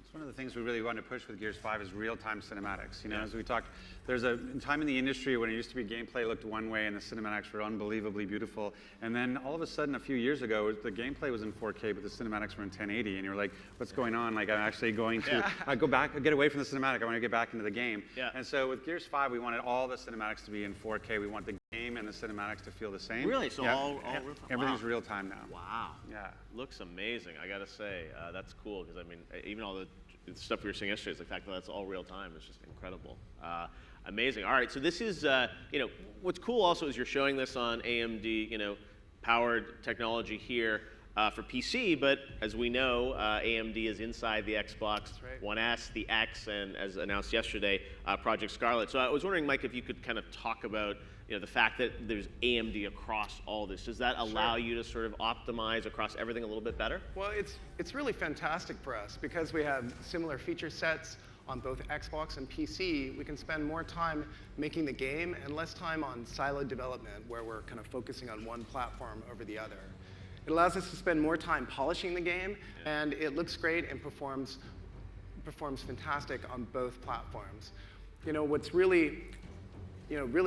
It's one of the things we really want to push with Gears 5 is real-time cinematics. You know, as we talked, there's a time in the industry when it used to be gameplay looked one way and the cinematics were unbelievably beautiful. And then all of a sudden, a few years ago, the gameplay was in 4K, but the cinematics were in 1080. And you're like, what's going on? Like, I'm actually going to go back, get away from the cinematic. I want to get back into the game. And so with Gears 5, we wanted all the cinematics to be in 4K. We want the game and the cinematics to feel the same.
Really? So all real time?
Everything's real time now.
Wow.
Yeah.
Looks amazing, I got to say. That's cool, because, I mean, even all the stuff we were seeing yesterday, is the fact that that's all real time. It's just incredible. Amazing. All right, so this is, you know, what's cool also is you're showing this on AMD, you know, powered technology here for PC, but as we know, AMD is inside the Xbox One S, the X, and as announced yesterday, Project Scarlet. So I was wondering, Mike, if you could kind of talk about, you know, the fact that there's AMD across all this. Does that allow you to sort of optimize across everything a little bit better?
Well, it's really fantastic for us because we have similar feature sets on both Xbox and PC. We can spend more time making the game and less time on siloed development where we're kind of focusing on one platform over the other. It allows us to spend more time polishing the game, and it looks great and performs fantastic on both platforms. You know, what's really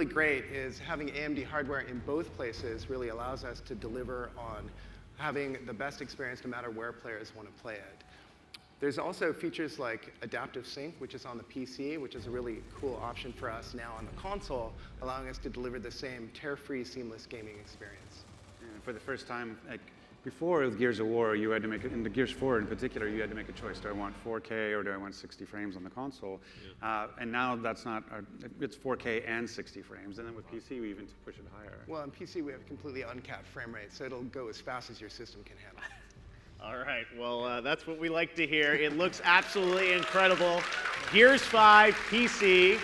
great is having AMD hardware in both places really allows us to deliver on having the best experience no matter where players want to play it. There's also features like adaptive sync, which is on the PC, which is a really cool option for us now on the console, allowing us to deliver the same tear-free, seamless gaming experience.
And for the first time, like before with Gears of War, you had to make it, in the Gears 4 in particular, you had to make a choice. Do I want 4K or do I want 60 frames on the console? And now that's not, it's 4K and 60 frames. And then with PC, we even push it higher.
Well, on PC, we have completely uncapped frame rate, so it'll go as fast as your system can handle.
All right, well, that's what we like to hear. It looks absolutely incredible. Gears 5 PC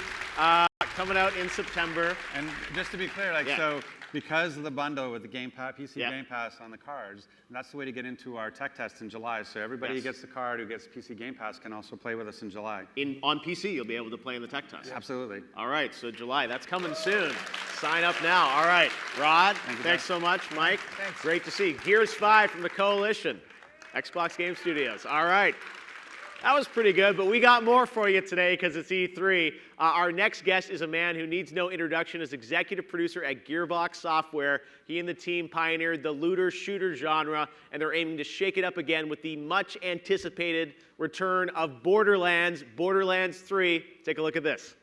coming out in September.
And just to be clear, like, so because of the bundle with the Game Pass, PC Game Pass on the cards, that's the way to get into our tech test in July. So everybody who gets the card, who gets PC Game Pass, can also play with us in July.
On PC, you'll be able to play in the tech test.
Absolutely.
All right, so July, that's coming soon. Sign up now. All right, Rod, thanks so much. Mike, great to see. Gears 5 from the Coalition, Xbox Game Studios. All right. That was pretty good, but we got more for you today because it's E3. Our next guest is a man who needs no introduction as executive producer at Gearbox Software. He and the team pioneered the looter-shooter genre, and they're aiming to shake it up again with the much-anticipated return of Borderlands 3. Take a look at this.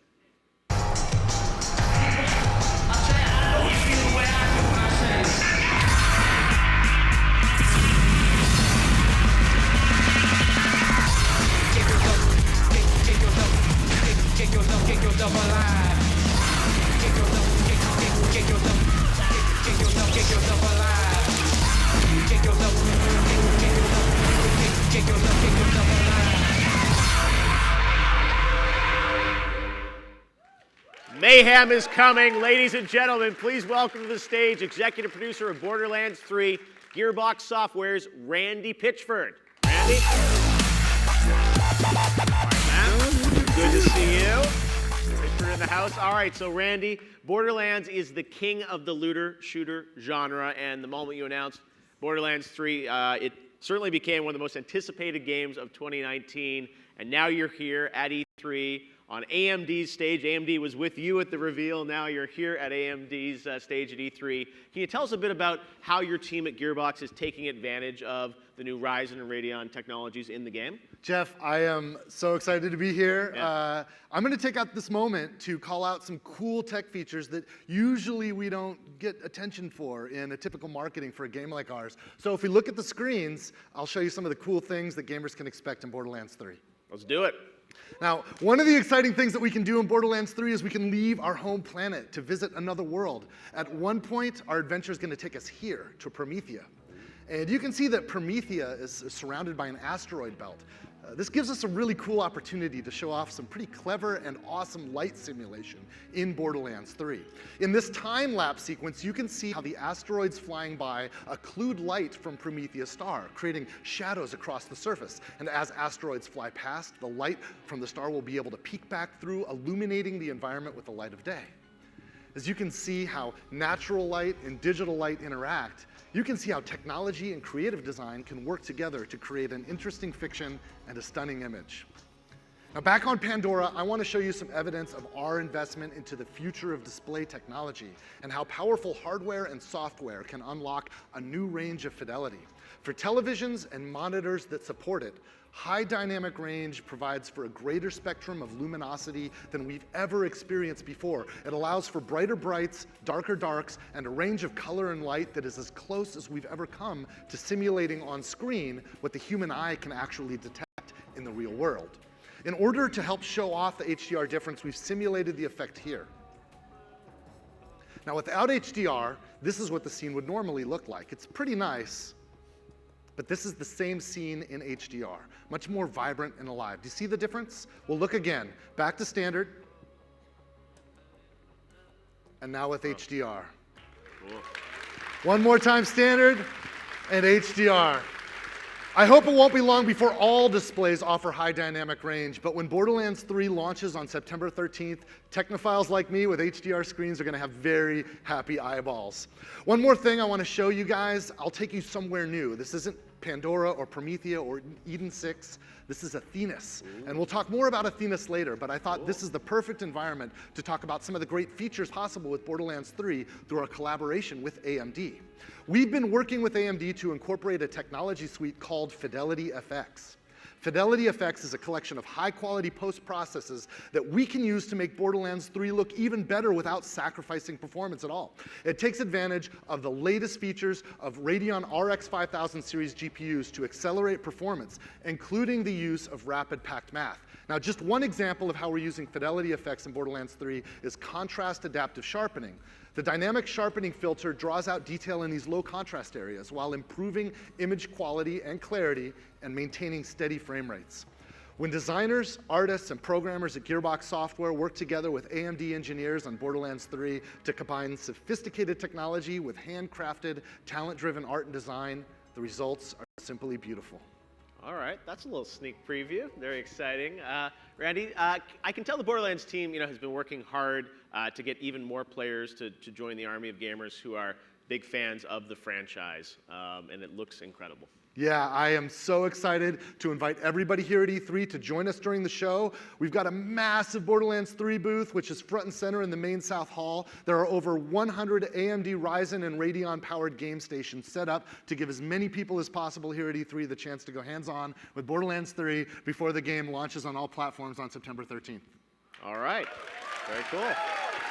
Mayhem is coming. Ladies and gentlemen, please welcome to the stage executive producer of Borderlands 3, Gearbox Software's Randy Pitchford. Randy? All right, man. Good to see you. Pitchford in the house. All right, so Randy, Borderlands is the king of the looter-shooter genre, and the moment you announced Borderlands 3, it certainly became one of the most anticipated games of 2019, and now you're here at E3 on AMD's stage. AMD was with you at the reveal. Now you're here at AMD's stage at E3. Can you tell us a bit about how your team at Gearbox is taking advantage of the new Ryzen and Radeon technologies in the game?
Jeff, I am so excited to be here.
Yeah.
I'm going to take out this moment to call out some cool tech features that usually we don't get attention for in a typical marketing for a game like ours. So if we look at the screens, I'll show you some of the cool things that gamers can expect in Borderlands 3.
Let's do it.
Now, one of the exciting things that we can do in Borderlands 3 is we can leave our home planet to visit another world. At one point, our adventure is going to take us here to Promethea. And you can see that Promethea is surrounded by an asteroid belt. This gives us a really cool opportunity to show off some pretty clever and awesome light simulation in Borderlands 3. In this time-lapse sequence, you can see how the asteroids flying by occlude light from Promethea's star, creating shadows across the surface. And as asteroids fly past, the light from the star will be able to peek back through, illuminating the environment with the light of day. As you can see how natural light and digital light interact, you can see how technology and creative design can work together to create an interesting fiction and a stunning image. Now, back on Pandora, I want to show you some evidence of our investment into the future of display technology and how powerful hardware and software can unlock a new range of fidelity. For televisions and monitors that support it, high dynamic range provides for a greater spectrum of luminosity than we've ever experienced before. It allows for brighter brights, darker darks, and a range of color and light that is as close as we've ever come to simulating on screen what the human eye can actually detect in the real world. In order to help show off the HDR difference, we've simulated the effect here. Now, without HDR, this is what the scene would normally look like. It's pretty nice, but this is the same scene in HDR, much more vibrant and alive. Do you see the difference? We'll look again. Back to standard. And now with HDR.
Cool.
One more time, standard and HDR. I hope it won't be long before all displays offer high dynamic range, but when Borderlands 3 launches on September 13th, technophiles like me with HDR screens are going to have very happy eyeballs. One more thing I want to show you guys. I'll take you somewhere new. This isn't Pandora or Promethea or Eden 6. This is Athenas. And we'll talk more about Athenas later, but I thought this is the perfect environment to talk about some of the great features possible with Borderlands 3 through our collaboration with AMD. We've been working with AMD to incorporate a technology suite called Fidelity FX. Fidelity FX is a collection of high-quality post-processes that we can use to make Borderlands 3 look even better without sacrificing performance at all. It takes advantage of the latest features of Radeon RX 5000 series GPUs to accelerate performance, including the use of rapid packed math. Now, just one example of how we're using Fidelity FX in Borderlands 3 is contrast adaptive sharpening. The dynamic sharpening filter draws out detail in these low contrast areas while improving image quality and clarity and maintaining steady frame rates. When designers, artists, and programmers at Gearbox Software work together with AMD engineers on Borderlands 3 to combine sophisticated technology with handcrafted, talent-driven art and design, the results are simply beautiful.
All right, that's a little sneak preview. Very exciting. Randy, I can tell the Borderlands team, has been working hard to get even more players to join the army of gamers who are big fans of the franchise, and it looks incredible.
Yeah, I am so excited to invite everybody here at E3 to join us during the show. We've got a massive Borderlands 3 booth, which is front and center in the main South Hall. There are over 100 AMD Ryzen and Radeon-powered game stations set up to give as many people as possible here at E3 the chance to go hands-on with Borderlands 3 before the game launches on all platforms on September 13th.
All right, very cool.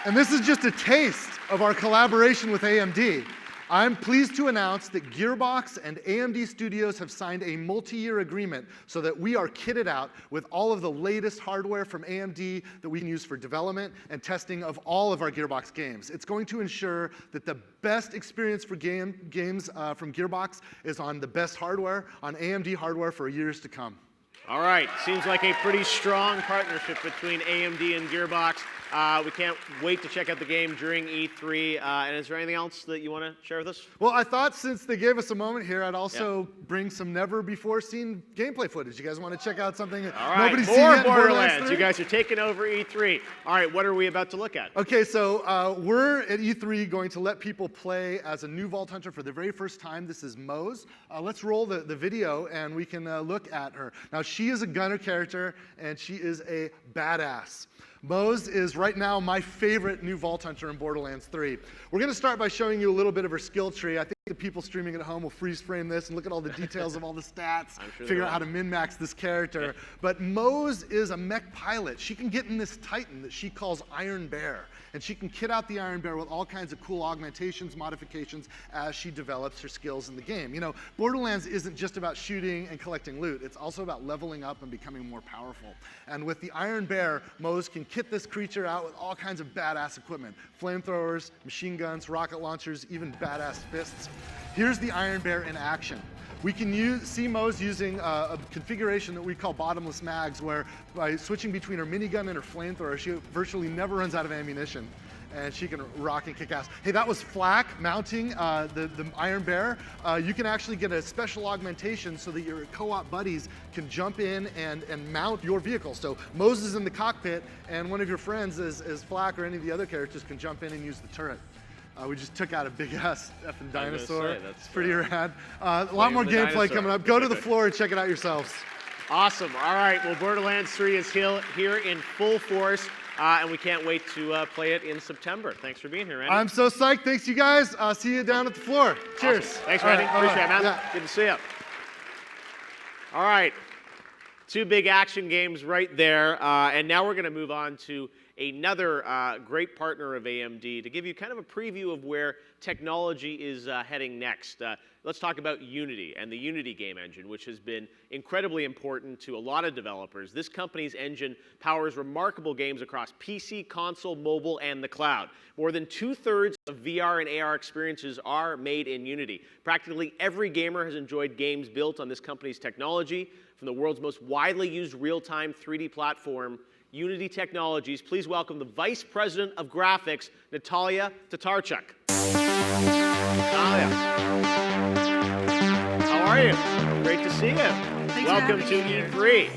And this is just a taste of our collaboration with AMD. I'm pleased to announce that Gearbox and AMD Studios have signed a multi-year agreement so that we are kitted out with all of the latest hardware from AMD that we can use for development and testing of all of our Gearbox games. It's going to ensure that the best experience for games from Gearbox is on the best hardware, on AMD hardware for years to come.
All right, seems like a pretty strong partnership between AMD and Gearbox. We can't wait to check out the game during E3. And is there anything else that you want to share with us?
Well, I thought since they gave us a moment here, I'd also bring some never-before-seen gameplay footage. You guys want to check out something that nobody's seen yet?
More Borderlands. You guys are taking over E3. All right, what are we about to look at?
Okay, so we're at E3 going to let people play as a new Vault Hunter for the very first time. This is Mose. Let's roll the video, and we can look at her. Now, she is a gunner character, and she is a badass. Mose is right now my favorite new Vault Hunter in Borderlands 3. We're going to start by showing you a little bit of her skill tree. I think the people streaming at home will freeze frame this and look at all the details of all the stats,
Sure
figure out how to min-max this character. But Mose is a mech pilot. She can get in this Titan that she calls Iron Bear. And she can kit out the Iron Bear with all kinds of cool augmentations, modifications, as she develops her skills in the game. You know, Borderlands isn't just about shooting and collecting loot. It's also about leveling up and becoming more powerful. And with the Iron Bear, Mose can kit this creature out with all kinds of badass equipment. Flamethrowers, machine guns, rocket launchers, even badass fists. Here's the Iron Bear in action. We can see Mose using a configuration that we call bottomless mags, where by switching between her minigun and her flamethrower, she virtually never runs out of ammunition, and she can rock and kick ass. Hey, that was Flak mounting the Iron Bear. You can actually get a special augmentation so that your co-op buddies can jump in and mount your vehicle. So Mose is in the cockpit, and one of your friends, as Flak or any of the other characters, can jump in and use the turret. We just took out a big-ass effing dinosaur. It's pretty rad. A lot more gameplay coming up. Go to the floor and check it out yourselves.
Awesome. All right. Well, Borderlands 3 is here in full force, and we can't wait to play it in September. Thanks for being here, Randy.
I'm so psyched. Thanks, you guys. See you down at the floor. Cheers.
Awesome. Thanks, Randy. Appreciate it, man.
Yeah.
Good to see you. All right. Two big action games right there. And now we're going to move on to another great partner of AMD to give you kind of a preview of where technology is heading next. Let's talk about Unity and the Unity game engine, which has been incredibly important to a lot of developers. This company's engine powers remarkable games across PC, console, mobile, and the cloud. More than 2/3 of VR and AR experiences are made in Unity. Practically every gamer has enjoyed games built on this company's technology. From the world's most widely used real-time 3D platform, Unity Technologies, please welcome the Vice President of Graphics, Natalia Tatarchuk. Natalia, how are you? Great to see you. Welcome to E3.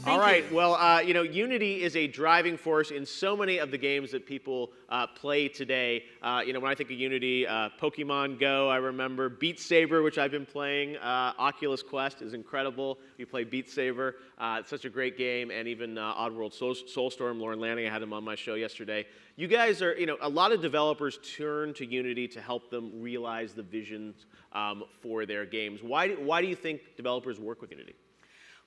All right, well, you know, Unity is a driving force in so many of the games that people play today. You know, when I think of Unity, Pokemon Go, I remember Beat Saber, which I've been playing. Oculus Quest is incredible. You play Beat Saber. It's such a great game. And even Oddworld Soulstorm, Lauren Lanning, I had him on my show yesterday. You guys are, you know, a lot of developers turn to Unity to help them realize the visions for their games. Why do you think developers work with Unity?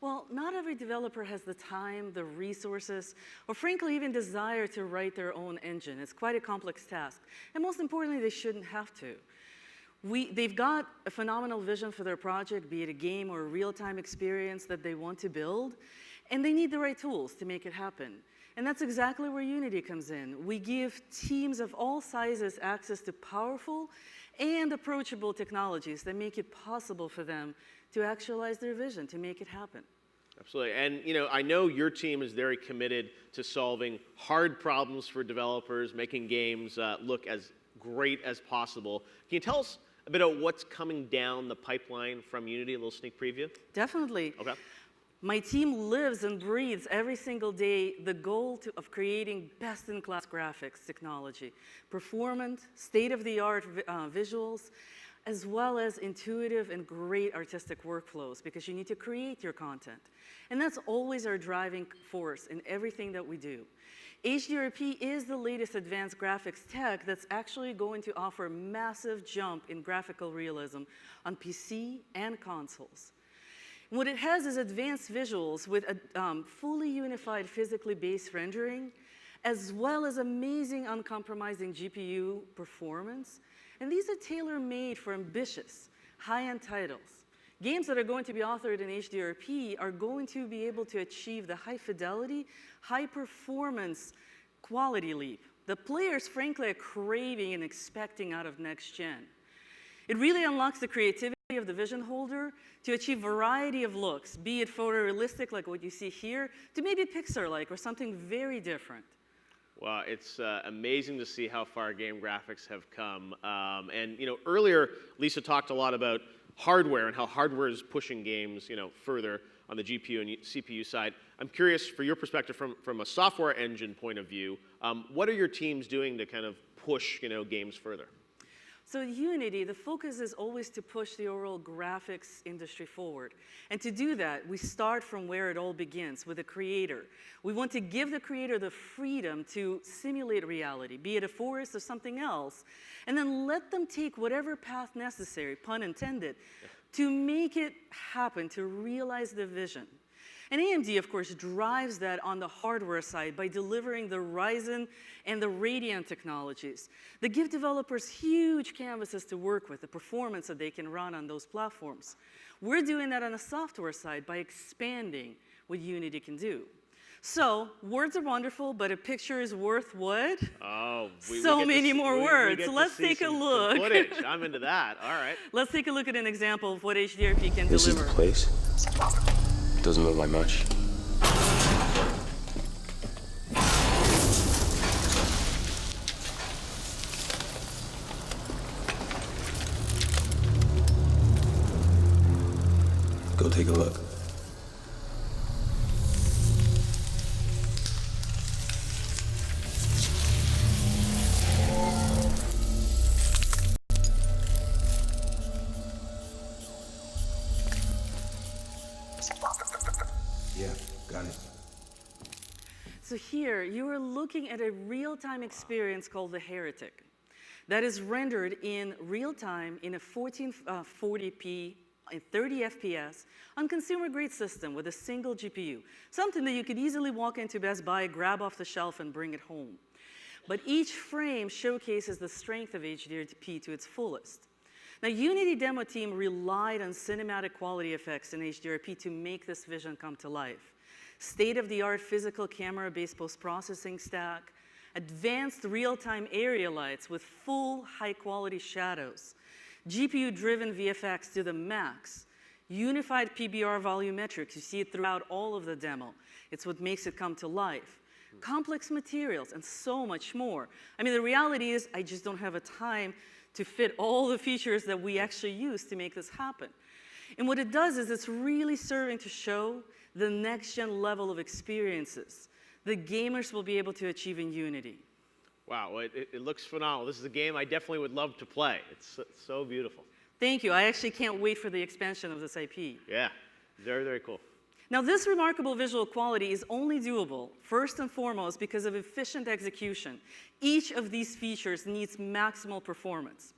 Well, not every developer has the time, the resources, or frankly even desire to write their own engine. It's quite a complex task. And most importantly, they shouldn't have to. They've got a phenomenal vision for their project, be it a game or a real-time experience that they want to build, and they need the right tools to make it happen. And that's exactly where Unity comes in. We give teams of all sizes access to powerful and approachable technologies that make it possible for them to actualize their vision, to make it happen.
Absolutely. And you know, I know your team is very committed to solving hard problems for developers, making games look as great as possible. Can you tell us a bit about what's coming down the pipeline from Unity, a little sneak preview?
Definitely.
Okay.
My team lives and breathes every single day the goal of creating best-in-class graphics technology, performant, state-of-the-art visuals, as well as intuitive and great artistic workflows, because you need to create your content. And that's always our driving force in everything that we do. HDRP is the latest advanced graphics tech that's actually going to offer a massive jump in graphical realism on PC and consoles. What it has is advanced visuals with a fully unified physically based rendering, as well as amazing uncompromising GPU performance. And these are tailor-made for ambitious, high-end titles. Games that are going to be authored in HDRP are going to be able to achieve the high-fidelity, high-performance quality leap that players, frankly, are craving and expecting out of next gen. It really unlocks the creativity of the vision holder to achieve a variety of looks, be it photorealistic like what you see here, to maybe Pixar-like or something very different.
Well, it's amazing to see how far game graphics have come. And you know, earlier Lisa talked a lot about hardware and how hardware is pushing games, you know, further on the GPU and CPU side. I'm curious, for your perspective, from a software engine point of view, what are your teams doing to kind of push, you know, games further?
So at Unity, the focus is always to push the overall graphics industry forward. And to do that, we start from where it all begins, with the creator. We want to give the creator the freedom to simulate reality, be it a forest or something else, and then let them take whatever path necessary, pun intended, to make it happen, to realize the vision. And AMD, of course, drives that on the hardware side by delivering the Ryzen and the Radeon technologies that give developers huge canvases to work with, the performance that they can run on those platforms. We're doing that on the software side by expanding what Unity can do. So, words are wonderful, but a picture is worth what?
Oh,
so many more words. So let's take a look.
Footage. I'm into that. All right.
Let's take a look at an example of what HDRP can
This
deliver.
is the place. Doesn't look like much. Go take a look. Yeah, got it.
So here, you are looking at a real-time experience called the Heretic that is rendered in real time in a 1440p and 30 FPS on consumer-grade system with a single GPU, something that you could easily walk into Best Buy, grab off the shelf, and bring it home. But each frame showcases the strength of HDRP to its fullest. Now, Unity demo team relied on cinematic quality effects in HDRP to make this vision come to life. State-of-the-art physical camera-based post-processing stack, advanced real-time area lights with full high-quality shadows, GPU-driven VFX to the max, unified PBR volumetrics, you see it throughout all of the demo. It's what makes it come to life. Complex materials, and so much more. I mean, the reality is I just don't have a time to fit all the features that we actually use to make this happen. And what it does is it's really serving to show the next-gen level of experiences that gamers will be able to achieve in Unity.
Wow, it looks phenomenal. This is a game I definitely would love to play. It's so beautiful.
Thank you. I actually can't wait for the expansion of this IP.
Yeah, very, very cool.
Now, this remarkable visual quality is only doable, first and foremost, because of efficient execution. Each of these features needs maximal performance.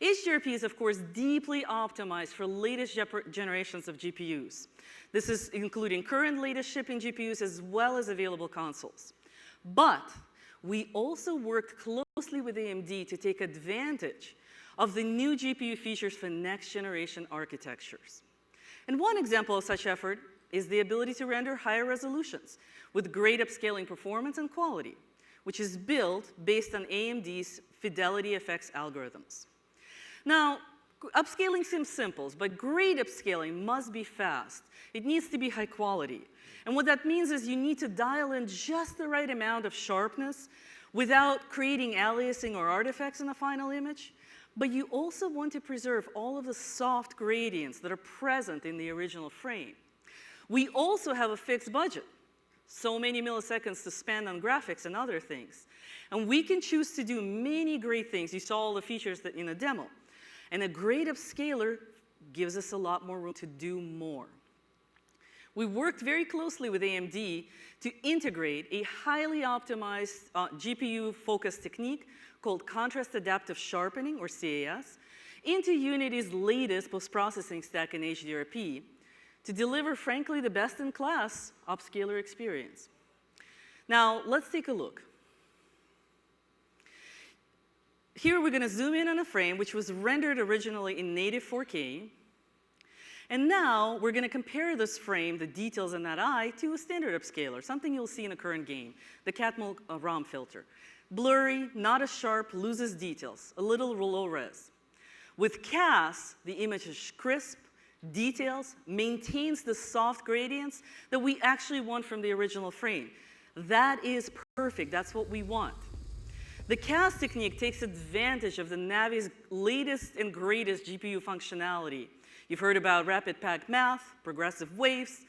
HDRP is, of course, deeply optimized for latest generations of GPUs. This is including current latest shipping GPUs as well as available consoles. But we also worked closely with AMD to take advantage of the new GPU features for next-generation architectures. And one example of such effort is the ability to render higher resolutions with great upscaling performance and quality, which is built based on AMD's Fidelity FX algorithms. Now, upscaling seems simple, but great upscaling must be fast. It needs to be high quality. And what that means is you need to dial in just the right amount of sharpness without creating aliasing or artifacts in the final image. But you also want to preserve all of the soft gradients that are present in the original frame. We also have a fixed budget, so many milliseconds to spend on graphics and other things. And we can choose to do many great things. You saw all the features in the demo. And a great upscaler gives us a lot more room to do more. We worked very closely with AMD to integrate a highly optimized GPU-focused technique called Contrast Adaptive Sharpening, or CAS, into Unity's latest post-processing stack in HDRP to deliver, frankly, the best-in-class upscaler experience. Now, let's take a look. Here we're going to zoom in on a frame which was rendered originally in native 4K. And now we're going to compare this frame, the details in that eye, to a standard upscaler, something you'll see in a current game, the Catmull ROM filter. Blurry, not as sharp, loses details, a little low res. With CAS, the image is crisp, details, maintains the soft gradients that we actually want from the original frame. That is perfect. That's what we want. The CAS technique takes advantage of the Navi's latest and greatest GPU functionality. You've heard about rapid packed math, progressive waves,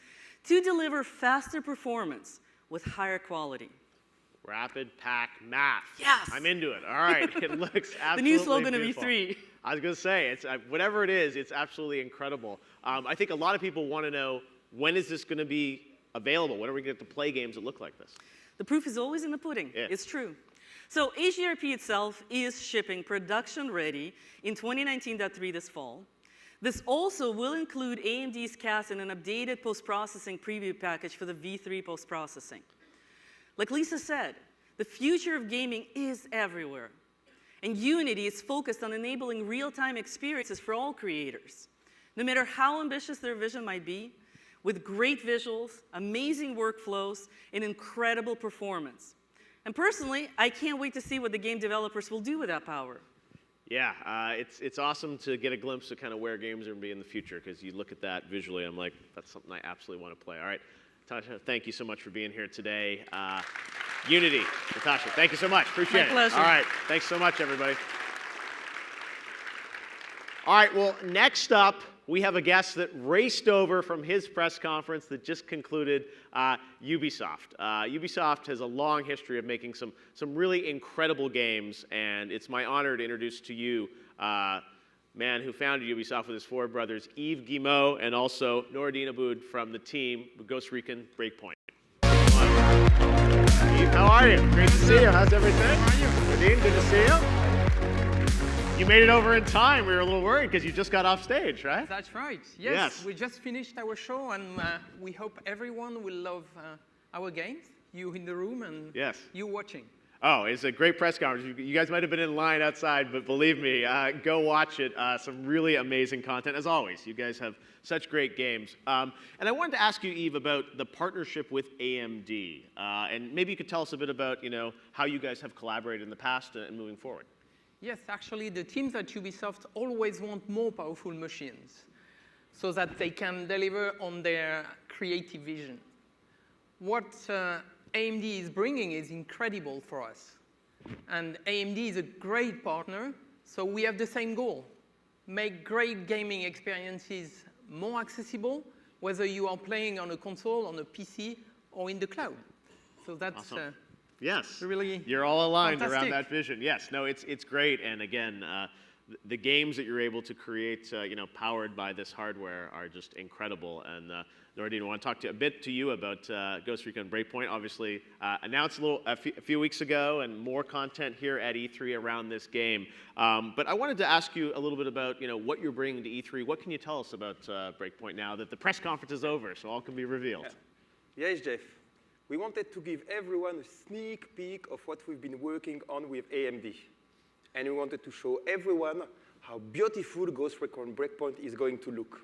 to deliver faster performance with higher quality.
Rapid Pack Math.
Yes.
I'm into it. All right. It looks absolutely
The new slogan
beautiful.
of E3.
I was going to say, it's whatever it is, it's absolutely incredible. I think a lot of people want to know, when is this going to be available? When are we going to get to play games that look like this?
The proof is always in the pudding.
Yeah.
It's true. So HDRP itself is shipping production ready in 2019.3 this fall. This also will include AMD's CAS and an updated post-processing preview package for the V3 post-processing. Like Lisa said, the future of gaming is everywhere. And Unity is focused on enabling real-time experiences for all creators, no matter how ambitious their vision might be, with great visuals, amazing workflows, and incredible performance. And personally, I can't wait to see what the game developers will do with that power.
Yeah, it's awesome to get a glimpse of kind of where games are going to be in the future, because you look at that visually, I'm like, that's something I absolutely want to play. All right, Natasha, thank you so much for being here today. Unity, Natasha, thank you so much. Appreciate it.
My pleasure.
All right, thanks so much, everybody. All right, well, next up, we have a guest that raced over from his press conference that just concluded, Ubisoft. Ubisoft has a long history of making some really incredible games, and it's my honor to introduce to you man who founded Ubisoft with his four brothers, Yves Guillemot, and also Noureddin Aboud from the team with Ghost Recon Breakpoint. Yves, how are you? Great to see you. How's everything? How are you? Noureddin, good to see you. You made it over in time. We were a little worried because you just got off stage, right?
That's right. Yes. We just finished our show, and we hope everyone will love our games. You in the room and you watching.
Oh, it's a great press conference. You guys might have been in line outside, but believe me, go watch it. Some really amazing content, as always. You guys have such great games. And I wanted to ask you, Yves, about the partnership with AMD. And maybe you could tell us a bit about, how you guys have collaborated in the past and moving forward.
Yes, actually, the teams at Ubisoft always want more powerful machines so that they can deliver on their creative vision. What AMD is bringing is incredible for us. And AMD is a great partner, so we have the same goal. Make great gaming experiences more accessible, whether you are playing on a console, on a PC, or in the cloud. So that's
awesome. Yes,
really
you're all aligned
fantastic.
around that vision. Yes, no, it's great. And again, the games that you're able to create, powered by this hardware are just incredible. And Noureddin, I want to talk a bit to you about Ghost Recon Breakpoint. Obviously, announced a few weeks ago, and more content here at E3 around this game. But I wanted to ask you a little bit about what you're bringing to E3. What can you tell us about Breakpoint now that the press conference is over, so all can be revealed?
Yes, Jeff. We wanted to give everyone a sneak peek of what we've been working on with AMD. And we wanted to show everyone how beautiful Ghost Recon Breakpoint is going to look.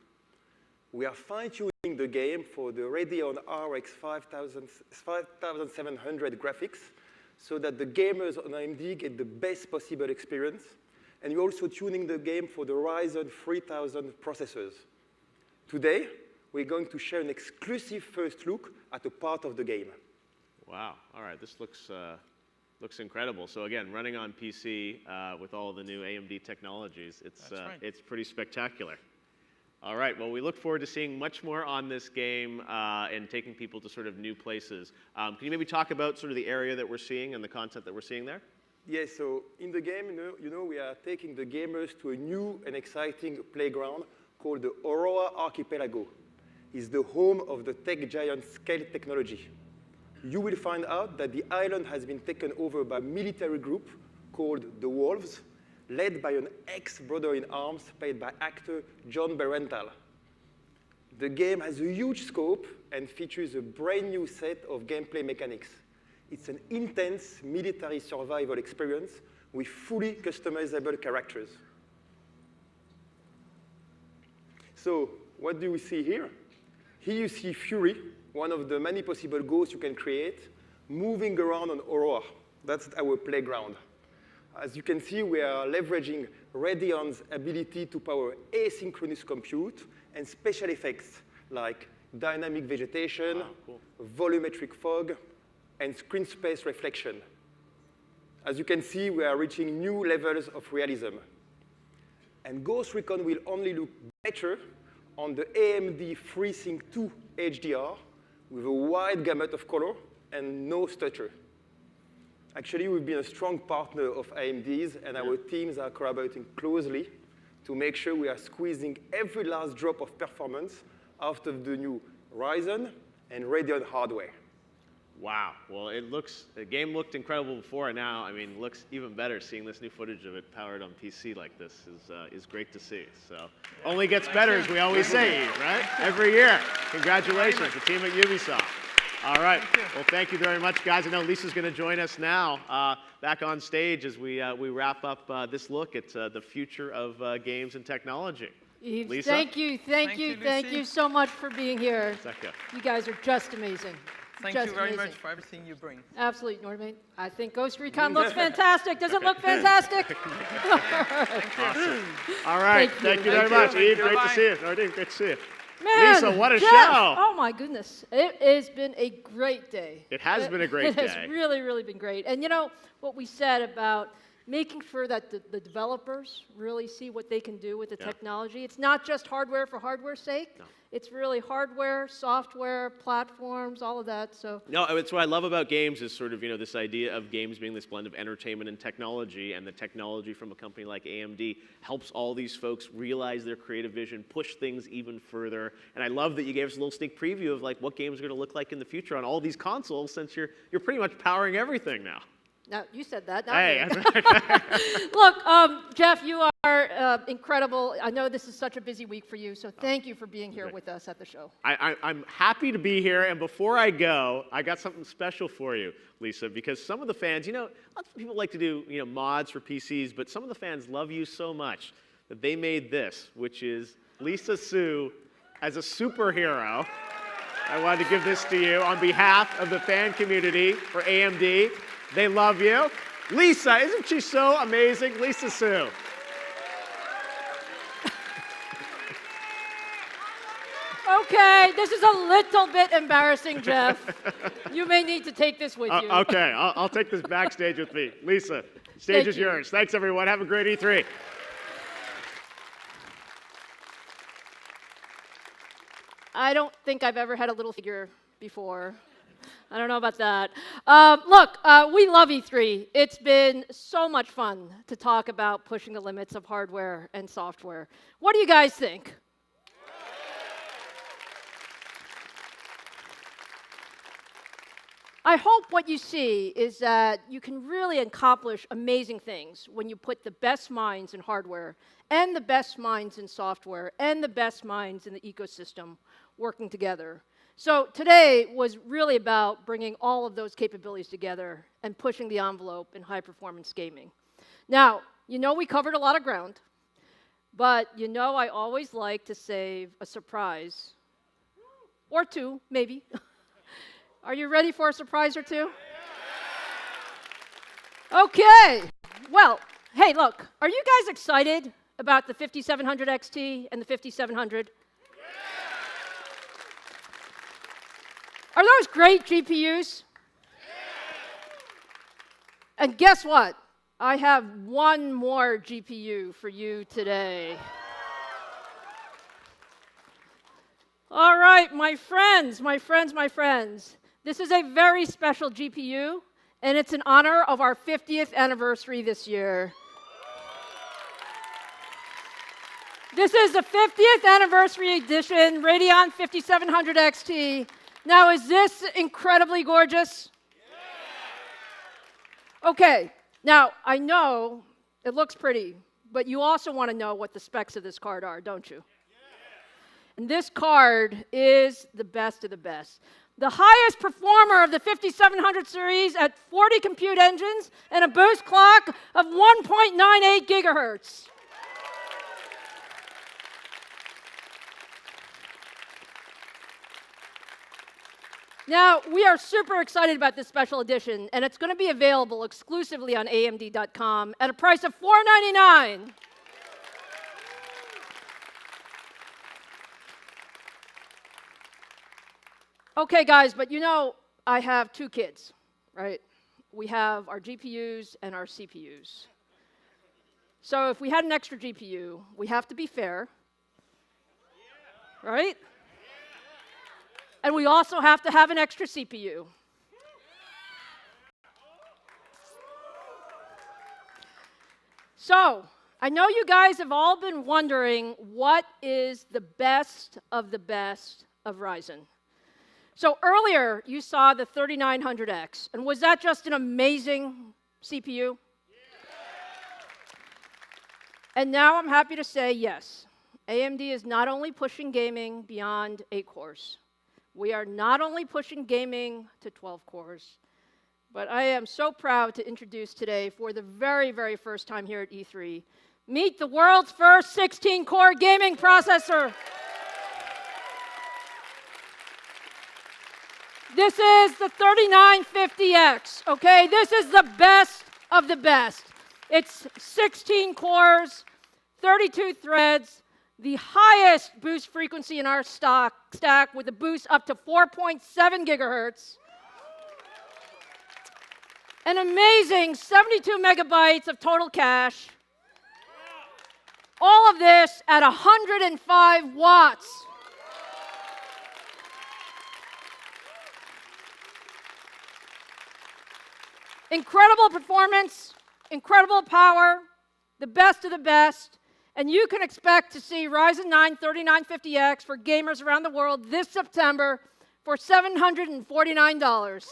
We are fine-tuning the game for the Radeon RX 5700 graphics so that the gamers on AMD get the best possible experience. And we're also tuning the game for the Ryzen 3000 processors. Today, we're going to share an exclusive first look at a part of the game.
Wow. All right. This looks incredible. So again, running on PC with all the new AMD technologies, it's pretty spectacular. All right. Well, we look forward to seeing much more on this game and taking people to sort of new places. Can you maybe talk about sort of the area that we're seeing and the content that we're seeing there?
Yes. So in the game, we are taking the gamers to a new and exciting playground called the Aurora Archipelago. Is the home of the tech giant Scale Technology. You will find out that the island has been taken over by a military group called the Wolves, led by an ex-brother-in-arms played by actor John Berental. The game has a huge scope and features a brand new set of gameplay mechanics. It's an intense military survival experience with fully customizable characters. So what do we see here? Here you see Fury, one of the many possible ghosts you can create, moving around on Aurora. That's our playground. As you can see, we are leveraging Radeon's ability to power asynchronous compute and special effects like dynamic vegetation, volumetric fog, and screen space reflection. As you can see, we are reaching new levels of realism. And Ghost Recon will only look better on the AMD FreeSync 2 HDR with a wide gamut of color and no stutter. Actually, we've been a strong partner of AMD's, and our teams are collaborating closely to make sure we are squeezing every last drop of performance out of the new Ryzen and Radeon hardware.
Wow. Well, the game looked incredible before, and now, I mean, looks even better. Seeing this new footage of it powered on PC like this is great to see. So, only gets better, as we always say, right? Every year. Congratulations, the team at Ubisoft. All right. Well, thank you very much, guys. I know Lisa's going to join us now back on stage as we wrap up this look at the future of games and technology.
Yves,
Lisa?
thank you so much for being here. You guys are just amazing.
Thank you very much for everything you bring.
Absolutely, Norman. I think Ghost Recon looks fantastic. Does it look fantastic?
Awesome. All right. Thank you very much, Yves. Great to see you. Nordine, great to see you.
Man,
Lisa, what a
Jeff,
show.
Oh, my goodness. It has been a great day.
It has been a great day.
It has really, really been great. And you know what we said about making sure that the developers really see what they can do with the technology. It's not just hardware for hardware's sake.
No.
It's really hardware, software, platforms, all of that. So
No, it's what I love about games is sort of, this idea of games being this blend of entertainment and technology, and the technology from a company like AMD helps all these folks realize their creative vision, push things even further. And I love that you gave us a little sneak preview of like what games are going to look like in the future on all these consoles, since you're pretty much powering everything now.
now you said that. Not
Hey,
me. Look, Jeff, you are incredible. I know this is such a busy week for you, so thank you for being here with us at the show.
I'm happy to be here, and before I go, I got something special for you, Lisa, because some of the fans, lots of people like to do, mods for PCs, but some of the fans love you so much that they made this, which is Lisa Su as a superhero. I wanted to give this to you on behalf of the fan community for AMD. They love you. Lisa, isn't she so amazing? Lisa Su.
Okay, this is a little bit embarrassing, Jeff. You may need to take this with you.
Okay, I'll take this backstage with me. Lisa, stage is yours. Thanks, everyone. Have a great E3.
I don't think I've ever had a little figure before. I don't know about that. Look, we love E3. It's been so much fun to talk about pushing the limits of hardware and software. What do you guys think? I hope what you see is that you can really accomplish amazing things when you put the best minds in hardware and the best minds in software and the best minds in the ecosystem working together. So today was really about bringing all of those capabilities together and pushing the envelope in high-performance gaming. Now, we covered a lot of ground, but I always like to save a surprise, or two, maybe. Are you ready for a surprise or two? Okay. Well, hey, look, are you guys excited about the 5700 XT and the 5700? Are those great GPUs? And guess what? I have one more GPU for you today. All right, my friends. This is a very special GPU, and it's in honor of our 50th anniversary this year. This is the 50th anniversary edition Radeon 5700 XT. Now, is this incredibly gorgeous? Okay, now I know it looks pretty, but you also want to know what the specs of this card are, don't you? And this card is the best of the best. The highest performer of the 5700 series at 40 compute engines and a boost clock of 1.98 gigahertz. Now, we are super excited about this special edition, and it's going to be available exclusively on AMD.com at a price of $499. Okay, guys, but I have two kids, right? We have our GPUs and our CPUs. So if we had an extra GPU, we have to be fair, right? And we also have to have an extra CPU. So, I know you guys have all been wondering what is the best of Ryzen. So earlier, you saw the 3900X, and was that just an amazing CPU? And now I'm happy to say yes. AMD is not only pushing gaming beyond 8 cores. We are not only pushing gaming to 12 cores, but I am so proud to introduce today, for the very, very first time here at E3, meet the world's first 16-core gaming processor. This is the 3950X, okay? This is the best of the best. It's 16 cores, 32 threads, the highest boost frequency in our stack with a boost up to 4.7 gigahertz. An amazing 72 megabytes of total cache. All of this at 105 watts. Incredible performance, incredible power, the best of the best, and you can expect to see Ryzen 9 3950X for gamers around the world this September for $749.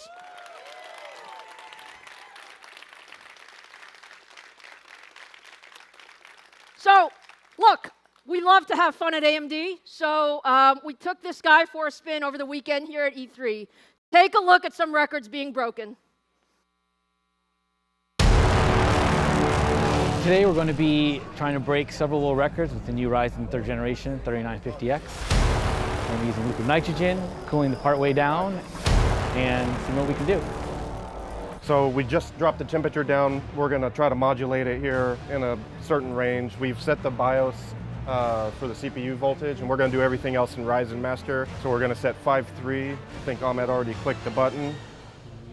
So, look, we love to have fun at AMD, so we took this guy for a spin over the weekend here at E3. Take a look at some records being broken.
Today we're going to be trying to break several world records with the new Ryzen 3rd generation 3950X. We're going to be using liquid nitrogen, cooling the part way down, and see what we can do.
So we just dropped the temperature down. We're going to try to modulate it here in a certain range. We've set the BIOS for the CPU voltage, and we're going to do everything else in Ryzen Master. So we're going to set 5.3. I think Ahmed already clicked the button.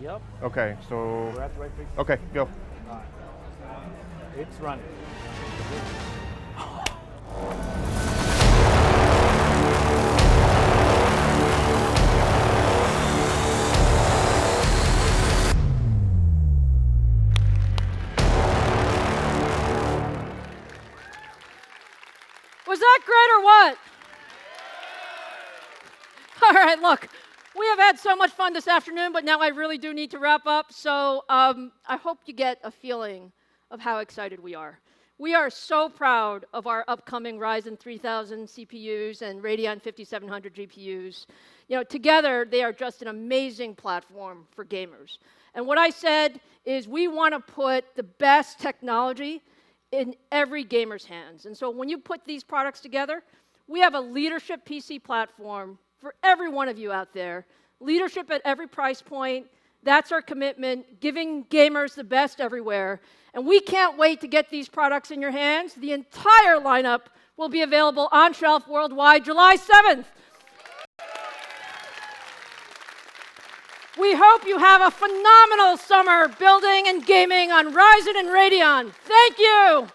Yep.
Okay, so...
We're at the right frequency.
Okay, go.
It's running.
Was that great or what? All right, look, we have had so much fun this afternoon, but now I really do need to wrap up. So I hope you get a feeling of how excited we are. We are so proud of our upcoming Ryzen 3000 CPUs and Radeon 5700 GPUs. You know, together, they are just an amazing platform for gamers. And what I said is we want to put the best technology in every gamer's hands. And so when you put these products together, we have a leadership PC platform for every one of you out there. Leadership at every price point. That's our commitment, giving gamers the best everywhere. And we can't wait to get these products in your hands. The entire lineup will be available on shelf worldwide July 7th. We hope you have a phenomenal summer building and gaming on Ryzen and Radeon. Thank you.